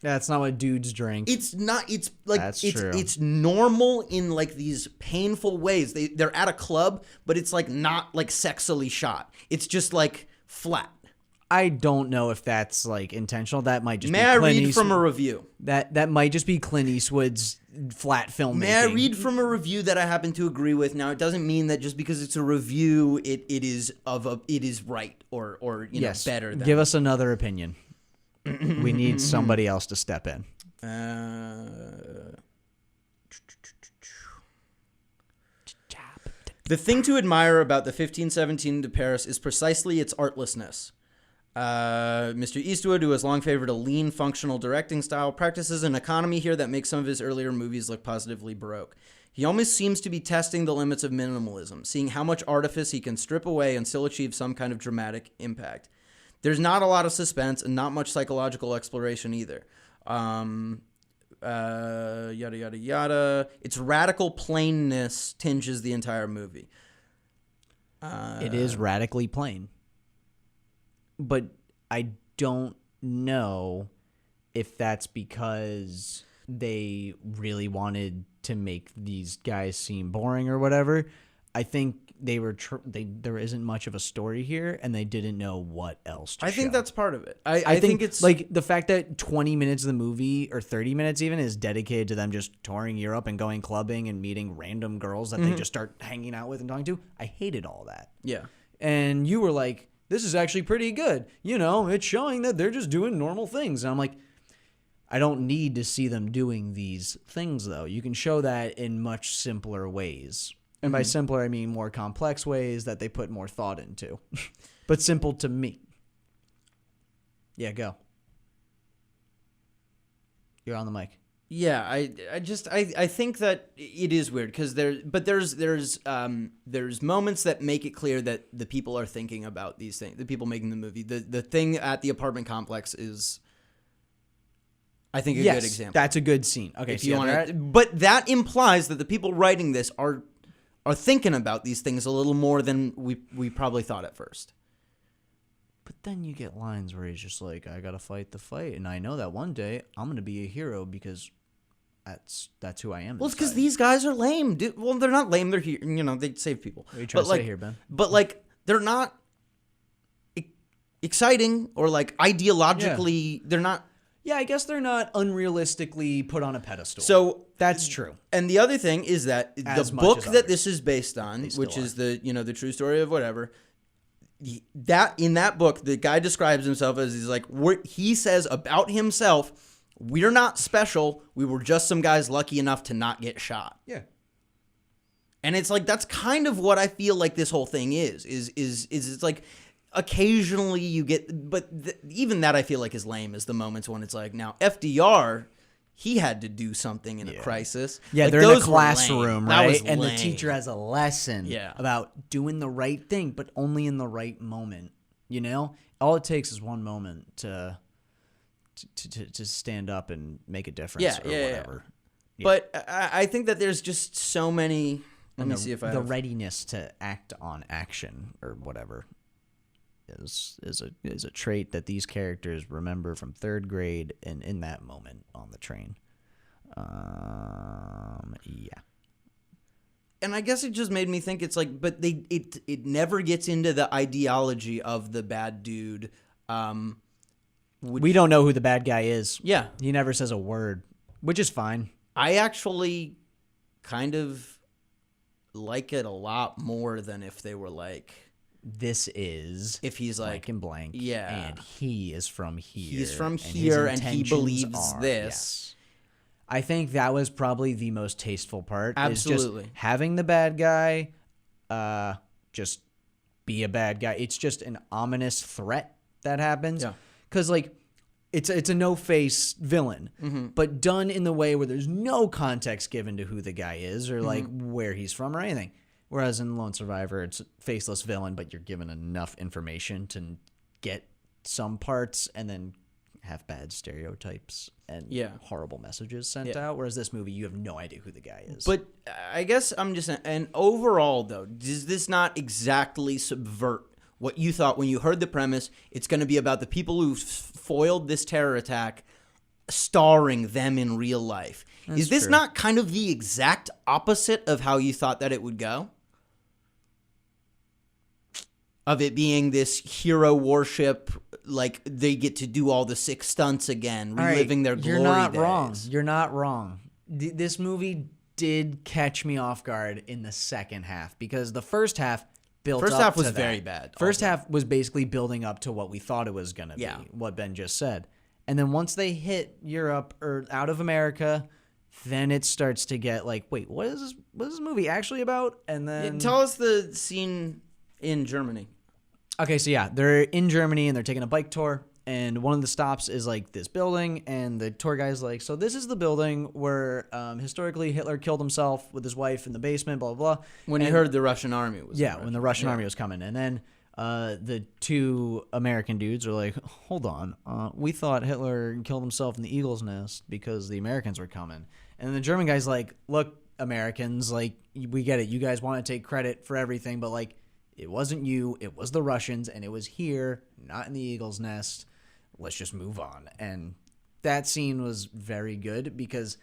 That's not what dudes drink. It's not. It's like That's it's true. it's normal in like these painful ways. They're at a club, but it's like not like sexily shot. It's just like flat. I don't know if that's like intentional. That might just May be I Clint read from a Eastwood. review? That might just be Clint Eastwood's flat filmmaking. May I read from a review that I happen to agree with? Now, it doesn't mean that just because it's a review, it is right or Yes. better than. Give us another opinion. We need somebody else to step in. The thing to admire about the 1517 to Paris is precisely its artlessness. Mr. Eastwood, who has long favored a lean, functional directing style, practices an economy here that makes some of his earlier movies look positively baroque. He almost seems to be testing the limits of minimalism, seeing how much artifice he can strip away and still achieve some kind of dramatic impact. There's not a lot of suspense and not much psychological exploration either. Yada, yada, yada. Its radical plainness tinges the entire movie. It is radically plain. But I don't know if that's because they really wanted to make these guys seem boring or whatever. I think there isn't much of a story here, and they didn't know what else to I think show. that's part of it. I think it's like the fact that 20 minutes of the movie, or 30 minutes even, is dedicated to them just touring Europe and going clubbing and meeting random girls that they just start hanging out with and talking to. I hated all that. yeah. And you were like, this is actually pretty good. You know, it's showing that they're just doing normal things. And I'm like, I don't need to see them doing these things, though. You can show that in much simpler ways. And by simpler, I mean more complex ways that they put more thought into. But simple to me. Yeah, go. You're on the mic. Yeah, I think that it is weird because there's moments that make it clear that the people are thinking about these things. The people making the movie, the thing at the apartment complex is, I think, a good example. That's a good scene. Okay, If you want but that implies that the people writing this are thinking about these things a little more than we probably thought at first. But then you get lines where he's just like, I gotta fight the fight, and I know that one day I'm gonna be a hero because that's who I am. Well, it's because these guys are lame. Dude. Well, they're not lame. They're here. You know, they save people. What are you trying to say here, Ben? But like, they're not exciting or like ideologically. They're not. Yeah, I guess they're not unrealistically put on a pedestal. So that's true. And the other thing is that As the much book as that others. this is based on, still which is are. the true story of whatever. That in that book, the guy describes himself as he says about himself, we're not special. We were just some guys lucky enough to not get shot. Yeah. And it's like that's kind of what I feel like this whole thing is it's like occasionally you get, but even that I feel like is lame, is the moments when it's like, now FDR, he had to do something in a crisis. Yeah, like, they're in a those were lame. classroom, That was right? And the lame. teacher has a lesson about doing the right thing, but only in the right moment. You know, all it takes is one moment to stand up and make a difference, or whatever. Yeah. But I think that there's just so many. Let me see if I the have. readiness to act on action or whatever is a trait that these characters remember from third grade and in that moment on the train. Yeah. And I guess it just made me think it's like, but it never gets into the ideology of the bad dude. We don't know who the bad guy is. Yeah. He never says a word, which is fine. I actually kind of like it a lot more than if they were like, this is if he's like, blank and blank, yeah, and he is from here. He's from and here, his and he intentions believes are, this. Yes. I think that was probably the most tasteful part. Absolutely. Is just having the bad guy just be a bad guy. It's just an ominous threat that happens. Yeah. Because, like, it's a no-face villain, but done in the way where there's no context given to who the guy is or, like, where he's from or anything. Whereas in Lone Survivor, it's a faceless villain, but you're given enough information to get some parts and then have bad stereotypes and horrible messages sent out. Whereas this movie, you have no idea who the guy is. But I guess I'm just saying, and overall, though, does this not exactly subvert what you thought when you heard the premise? It's going to be about the people who foiled this terror attack, starring them in real life. Is this true. not kind of the exact opposite of how you thought that it would go? Of it being this hero worship, like they get to do all the sick stunts again, reliving their glory You're not days. wrong. You're not wrong. This movie did catch me off guard in the second half because the first half built First up half to was that. very bad. First half was basically building up to what we thought it was going to be, what Ben just said. And then once they hit Europe or out of America, then it starts to get like, wait, what is this movie actually about? And then Tell us the scene in Germany. Okay, so yeah, they're in Germany and they're taking a bike tour, and one of the stops is like this building, and the tour guy's like, so this is the building where historically Hitler killed himself with his wife in the basement, blah, blah, blah. When he heard the Russian army was when the Russian army was coming. And then the two American dudes are like, hold on, we thought Hitler killed himself in the Eagle's Nest because the Americans were coming. And then the German guy's like, look, Americans, like, we get it. You guys want to take credit for everything, but like, it wasn't you, it was the Russians, and it was here, not in the Eagle's Nest. Let's just move on. And that scene was very good because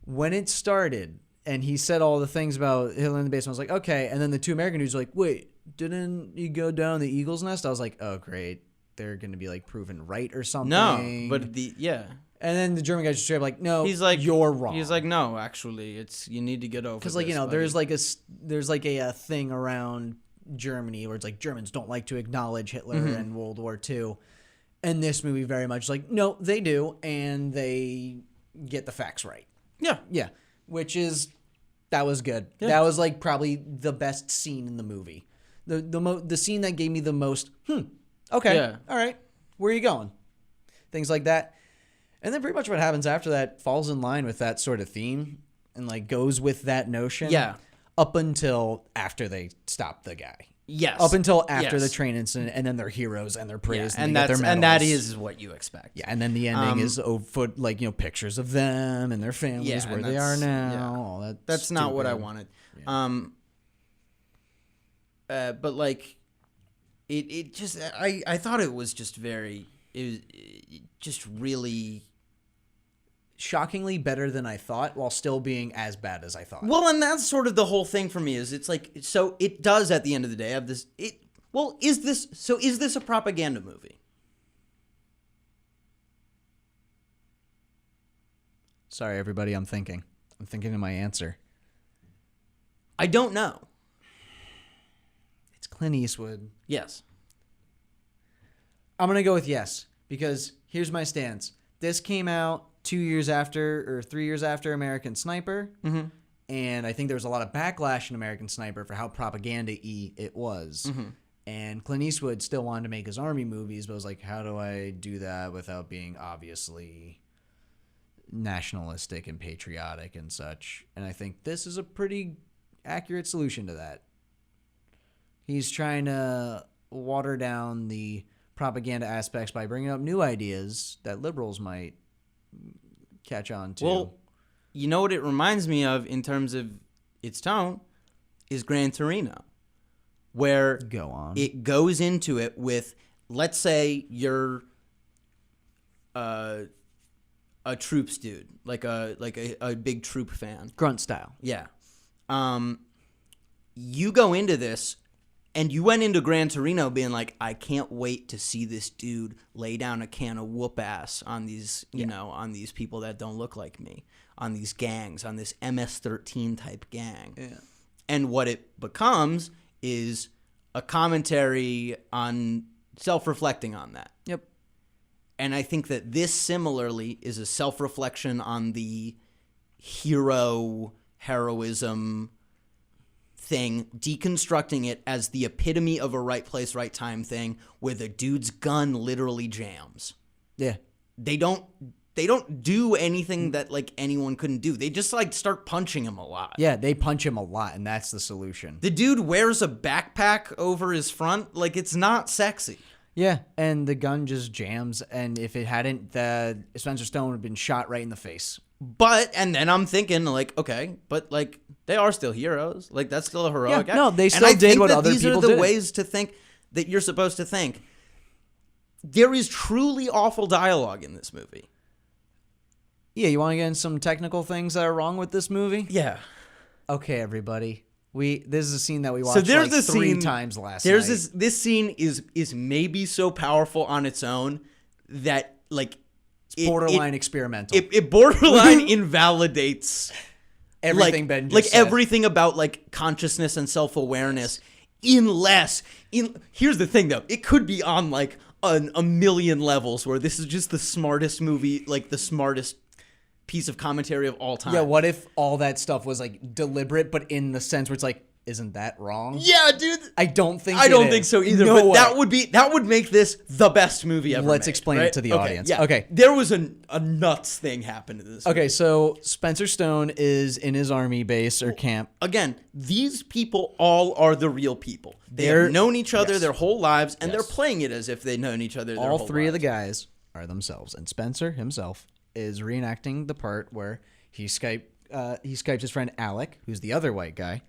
when it started, and he said all the things about Hitler in the basement. I was like, okay. And then the two American dudes were like, wait, didn't he go down the eagle's nest? I was like, oh, great. They're going to be like proven right or something. No, but And then the German guy's just straight up like, no, he's like, you're wrong. He's like, no, actually, you need to get over. Because like, you know, buddy. there's like a thing around Germany where it's like Germans don't like to acknowledge Hitler and World War II. And this movie very much like, no, they do, and they get the facts right. Yeah. Yeah. That was good. Yeah. That was like probably the best scene in the movie. The scene that gave me the most, okay, Yeah. all right, where are you going? Things like that. And then pretty much what happens after that falls in line with that sort of theme and like goes with that notion. Yeah. Up until after they stop the guy. Yes. Up until after Yes. the train incident, and then they're heroes and they're praised and and, they get their medals. and that is what you expect. Yeah, and then the ending is like, you know, pictures of them and their families Yeah, where and they are that's- now. yeah. All that. That's not what I stupid- wanted. But like, it just I thought it was just just really. Shockingly better than I thought, while still being as bad as I thought. Well, and that's sort of the whole thing for me is it's like, so it does at the end of the day have this, is this a propaganda movie? Sorry, everybody. I'm thinking of my answer. I don't know. It's Clint Eastwood. Yes. I'm gonna go with yes, because here's my stance. This came out 2 years after or 3 years after American Sniper, and I think there was a lot of backlash in American Sniper for how propaganda-y it was. And Clint Eastwood still wanted to make his army movies, but was like, how do I do that without being obviously nationalistic and patriotic and such? And I think this is a pretty accurate solution to that. He's trying to water down the propaganda aspects by bringing up new ideas that liberals might catch on to. Well, you know what it reminds me of in terms of its tone is Gran Torino, where Go on. it goes into it with, let's say you're a troops dude, like a big troop fan. Grunt style. Yeah. You go into this, and you went into Gran Torino being like, I can't wait to see this dude lay down a can of whoop ass on these, you know, on these people that don't look like me, on these gangs, on this MS-13 type gang. Yeah. And what it becomes is a commentary on self-reflecting on that. Yep. And I think that this similarly is a self-reflection on the heroism thing, deconstructing it as the epitome of a right place, right time thing, where the dude's gun literally jams. Yeah. They don't do anything that like anyone couldn't do. They just like start punching him a lot. Yeah, they punch him a lot, and that's the solution. The dude wears a backpack over his front, like it's not sexy. Yeah, and the gun just jams, and if it hadn't, Spencer Stone would have been shot right in the face. But, and then I'm thinking, like, okay, but, like, they are still heroes. Like, that's still a heroic Yeah, no, they act. still And I did think what that other these people are the did. ways to think that you're supposed to think. There is truly awful dialogue in this movie. Yeah, you want to get into some technical things that are wrong with this movie? Yeah. Okay, everybody. This is a scene that we So watched there's like a three scene- times last There's night. this scene is maybe so powerful on its own that, like, Borderline experimental. it borderline invalidates Everything like, Ben just like said. everything about like consciousness and self-awareness. Here's the thing though, it could be on like a million levels where this is just the smartest movie, like the smartest piece of commentary of all time. Yeah, what if all that stuff was like deliberate, but in the sense where it's like, isn't that wrong? Yeah, dude. I don't think I it don't is. think so either. No but way. that would make this the best movie ever. Let's made, explain it right? to the audience. Yeah. Okay. There was a nuts thing happen to this. Okay, so Spencer Stone is in his army base or camp. Again, these people all are the real people. They're- They've known each other yes. their whole lives, and Yes. they're playing it as if they've known each other their All whole three of the lives. guys are themselves, and Spencer himself is reenacting the part where he Skyped his friend Alec, who's the other white guy,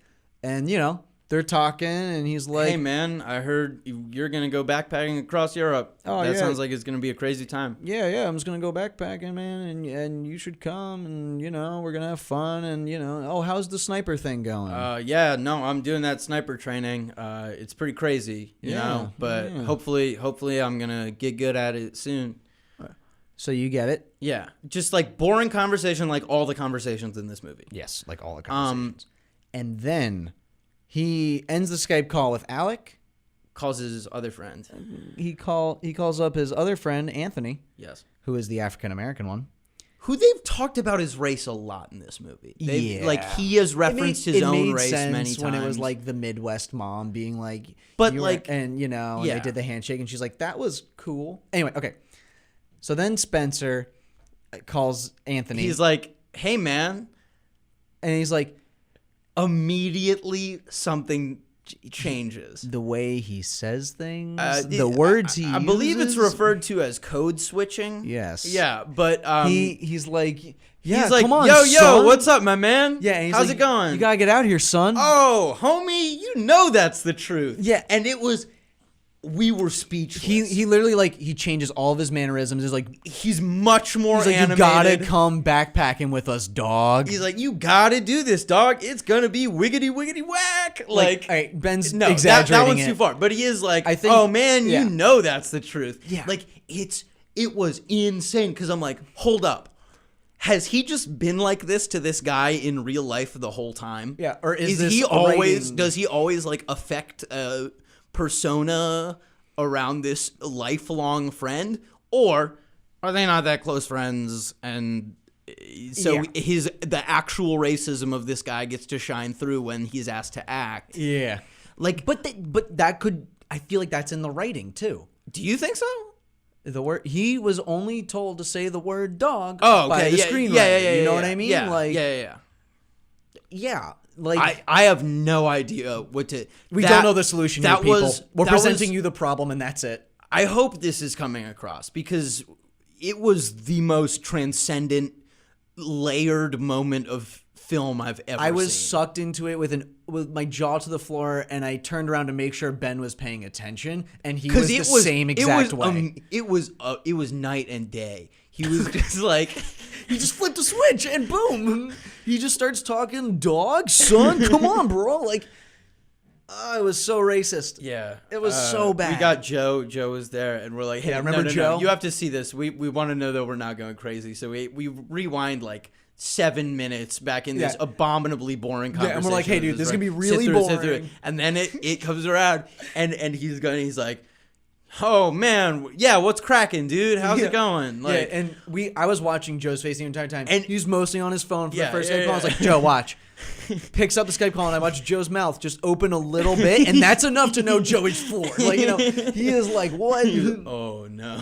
and you know they're talking, and he's like, hey man, I heard you're gonna go backpacking across Europe. Oh, that yeah. sounds like it's gonna be a crazy time. yeah, I'm just gonna go backpacking, man, and you should come, and we're gonna have fun, and oh, how's the sniper thing going? Yeah, no, I'm doing that sniper training. It's pretty crazy, you know, but hopefully I'm gonna get good at it soon. So you get it? Yeah, just like boring conversation, like all the conversations in this movie. Yes, like all the conversations. And then he ends the Skype call with Alec. Calls his other friend. He calls up his other friend Anthony. Yes. Who is the African American one? Who they've talked about his race a lot in this movie. Like he has referenced his own race many times. When it was like the Midwest mom being like, but like, and they did the handshake, and she's like, that was cool. Anyway, okay. So then Spencer calls Anthony. He's like, hey man, and he's like, immediately something changes. The way he says things, the words he uses. I believe it's referred to as code switching. Yes. Yeah, but he's like, yeah, he's like, come on, yo, son. what's up, my man? Yeah, and how's it going? You gotta get out here, son. Oh, homie, you know that's the truth. Yeah, and we were speechless. He literally he changes all of his mannerisms. He's much more he's like, animated. You gotta come backpacking with us, dog. He's like, you gotta do this, dog. It's gonna be wiggity wiggity whack. Like all right, Ben's no, exaggerating that one's too far. But he is like, oh man, you know that's the truth. Yeah, like it was insane because I'm like, hold up. Has he just been like this to this guy in real life the whole time? Yeah, or does he always like affect persona around this lifelong friend, or are they not that close friends, and so the actual racism of this guy gets to shine through when he's asked to act? Yeah, like but that could, I feel like that's in the writing too. Do you think so? The word, he was only told to say the word dog by the screenwriter. Yeah, you know what I mean? Yeah. Like I have no idea what to. We don't know the solution. That people. We're presenting you the problem, and that's it. I hope this is coming across because it was the most transcendent, layered moment of film I've ever seen. I was sucked into it with my jaw to the floor, and I turned around to make sure Ben was paying attention, and he was the same exact way. It was night and day. He was just like, he just flipped a switch, and boom, he just starts talking, dog, son, come on, bro. Like, it was so racist. Yeah, it was so bad. We got Joe. Joe was there, and we're like, hey, remember Joe? No. You have to see this. We want to know that we're not going crazy. So we rewind like 7 minutes back in this abominably boring conversation. Yeah, and we're like, hey, dude, this is gonna be really boring. And then it comes around, and he's like, oh man, yeah, what's cracking, dude? How's it going? Like, and I was watching Joe's face the entire time, and he was mostly on his phone for the first Skype call. I was like, Joe, watch. Picks up the Skype call, and I watch Joe's mouth just open a little bit, and that's enough to know Joe is floored. Like, he is like, what? Oh no.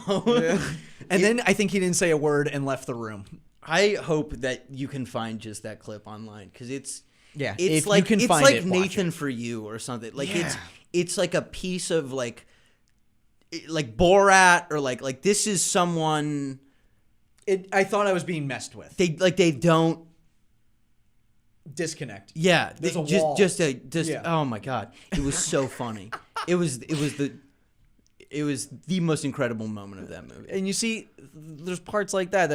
And then I think he didn't say a word and left the room. I hope that you can find just that clip online because it's if like you can it's find like it, Nathan For You or something. Like it's like a piece of like Borat or like this is someone. I thought I was being messed with. They don't disconnect. Yeah, there's a wall. Oh my god, it was so funny. It was the most incredible moment of that movie. And you see, there's parts like that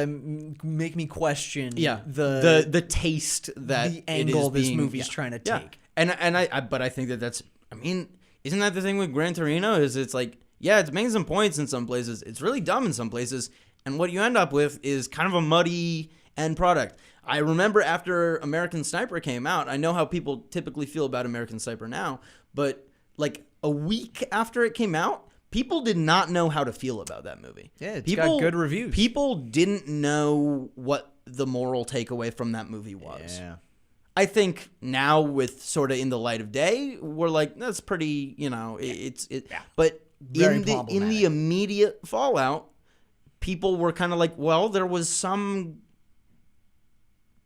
make me question. The taste that the angle this movie's trying to take. But I think that's. I mean, isn't that the thing with Gran Torino? It's like, yeah, it's making some points in some places. It's really dumb in some places, and what you end up with is kind of a muddy end product. I remember after American Sniper came out, I know how people typically feel about American Sniper now, but like a week after it came out, people did not know how to feel about that movie. Yeah, it's got good reviews. People didn't know what the moral takeaway from that movie was. Yeah. I think now with sort of in the light of day, we're like, that's pretty, but in the immediate fallout, people were kind of like, well, there was some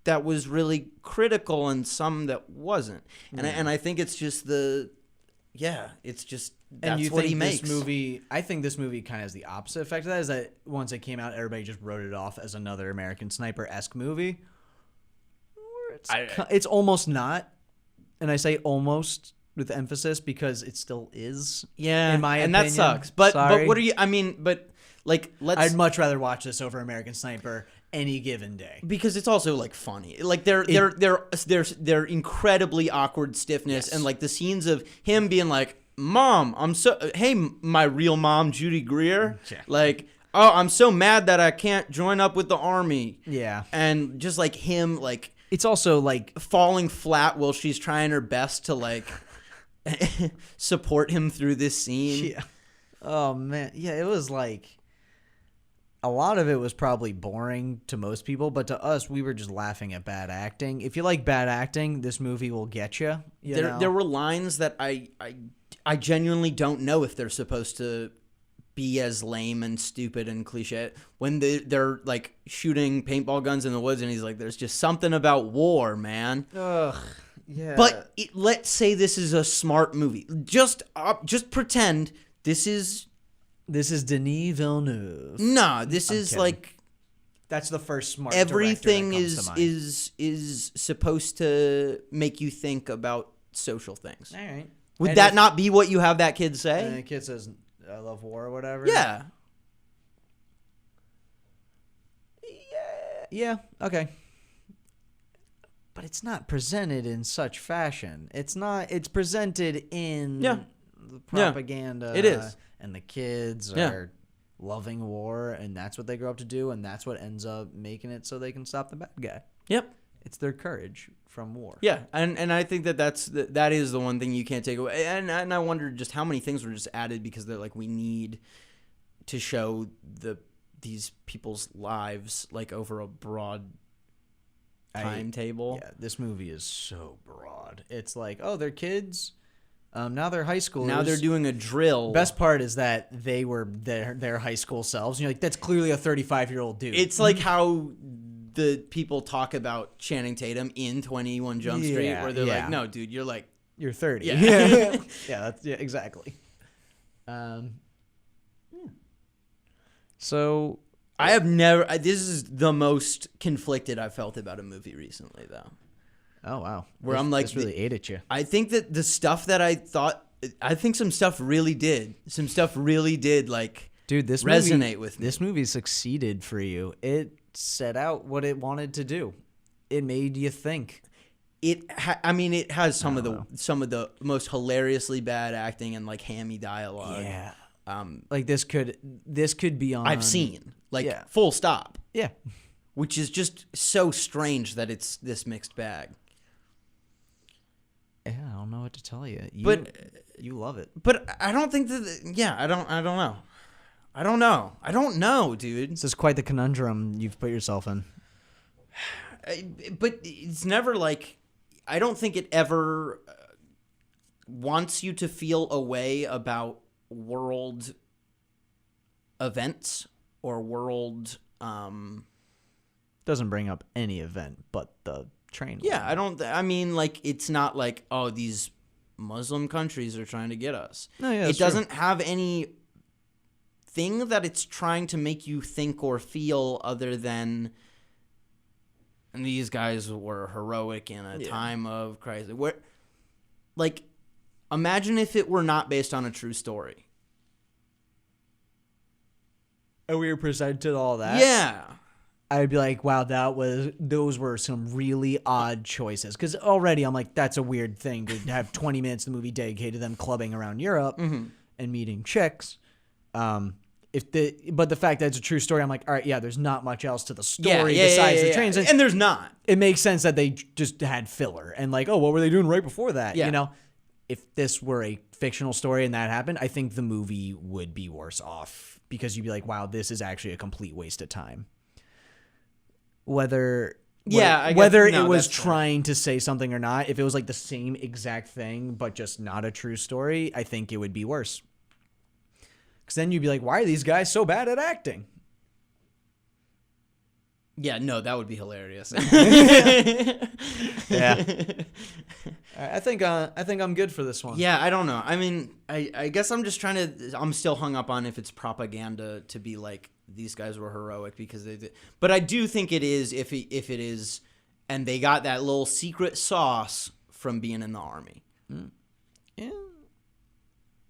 that was really critical and some that wasn't. And I think it's just it's just that's and you what think he makes. This movie, I think this movie kind of has the opposite effect of that, is that once it came out, everybody just wrote it off as another American Sniper-esque movie. It's almost not, and I say almost with emphasis because it still is. Yeah, in my and opinion. that sucks. But Sorry. what are you? I mean, but like I'd much rather watch this over American Sniper any given day. because it's also like funny. Like they're incredibly awkward stiffness Yes. and like the scenes of him being like, "Mom, hey, my real mom, Judy Greer, Yeah. like, oh, I'm so mad that I can't join up with the army." Yeah. And just like him like It's also like falling flat while she's trying her best to like support him through this scene. yeah. Oh man. Yeah, it was like a lot of it was probably boring to most people, but to us we were just laughing at bad acting. If you like bad acting, this movie will get you. There were lines that I genuinely don't know if they're supposed to be as lame and stupid and cliche when they're like shooting paintball guns in the woods and he's like, "There's just something about war, man." Ugh. Yeah. But let's say this is a smart movie. Just pretend this is Denis Villeneuve. this is kidding. like That's the first smart everything director that comes to mind. is supposed to make you think about social things. All right. Would And that if- not be what you have that kid say? And the kid says, "I love war" or whatever. Yeah. Yeah. Okay. But it's not presented in such fashion. It's not. It's presented in Yeah. the propaganda. It is. And the kids Yeah. are loving war, and that's what they grow up to do, and that's what ends up making it so they can stop the bad guy. Yep. It's their courage from war. Yeah, and I think that is the one thing you can't take away. And I wonder just how many things were just added because they're like, we need to show these people's lives like over a broad timetable. Yeah, this movie is so broad. It's like, oh, they're kids. Now they're high schoolers. Now they're doing a drill. Best part is that they were their high school selves. And you're like, that's clearly a 35-year-old dude. It's like how the people talk about Channing Tatum in 21 Jump Street, Yeah, where they're yeah. like, "No, dude, you're like." You're 30. Yeah. Yeah, exactly. So I have never. This is the most conflicted I've felt about a movie recently, though. oh wow, Where I'm like, this really ate at you. I think that the stuff that I think some stuff really did. Some stuff really did, like, Dude, this resonate movie, with me. This movie succeeded for you. It set out what it wanted to do. It made you think. It has some of the most hilariously bad acting and like hammy dialogue. Yeah. Like this could be on. I've seen, like, Yeah. full stop, Yeah. which is just so strange that it's this mixed bag. Yeah, I don't know what to tell you. But you love it. But I don't think that. Yeah, I don't know. I don't know, dude. This is quite the conundrum you've put yourself in. But it's never like. I don't think it ever wants you to feel a way about world events or world. Doesn't bring up any event but the train. Yeah, I mean, like, it's not like, oh, these Muslim countries are trying to get us. No, yeah, it that's doesn't have any thing that it's trying to make you think or feel other than these guys were heroic in a time of crisis. Where, like, imagine if it were not based on a true story. And we were presented all that. Yeah. I'd be like, wow, those were some really odd choices. Because already I'm like, that's a weird thing to have 20 minutes of the movie dedicated to them clubbing around Europe and meeting chicks. But the fact that it's a true story, I'm like, all right, yeah, there's not much else to the story besides the trains. And there's not. It makes sense that they just had filler and like, oh, what were they doing right before that? Yeah. You know, if this were a fictional story and that happened, I think the movie would be worse off because you'd be like, wow, this is actually a complete waste of time. Whether it was trying to say something or not, if it was like the same exact thing but just not a true story, I think it would be worse. Because then you'd be like, why are these guys so bad at acting? Yeah, no, that would be hilarious. Yeah. I think I'm good for this one. Yeah, I don't know. I mean, I guess I'm still hung up on if it's propaganda to be like these guys were heroic because they did. But I do think it is if it is, and they got that little secret sauce from being in the army. Yeah.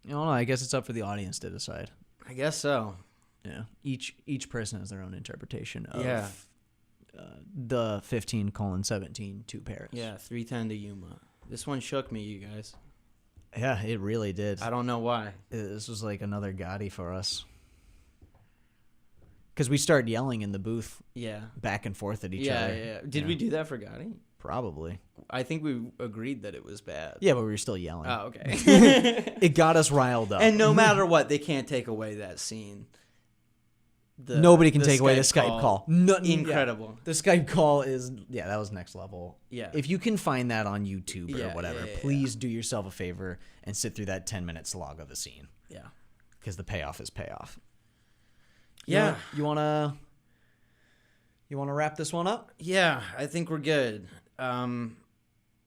I don't know. I guess it's up for the audience to decide. I guess so. Yeah. Each person has their own interpretation of Yeah. The 15:17 to Paris. Yeah, 310 to Yuma. This one shook me, you guys. Yeah, it really did. I don't know why. This was like another Gotti for us. Because we started yelling in the booth Yeah. back and forth at each Yeah, other. yeah. Did we do that for Gotti? Probably. I think we agreed that it was bad. Yeah, but we were still yelling. Oh, okay. It got us riled up. And no matter what, they can't take away that scene. Nobody can take away the Skype call. Incredible. Yeah. The Skype call is, that was next level. Yeah. If you can find that on YouTube or Yeah, whatever, yeah. please do yourself a favor and sit through that 10-minute slog of the scene. Yeah. Because the payoff is payoff. Yeah. You wanna wrap this one up? Yeah, I think we're good.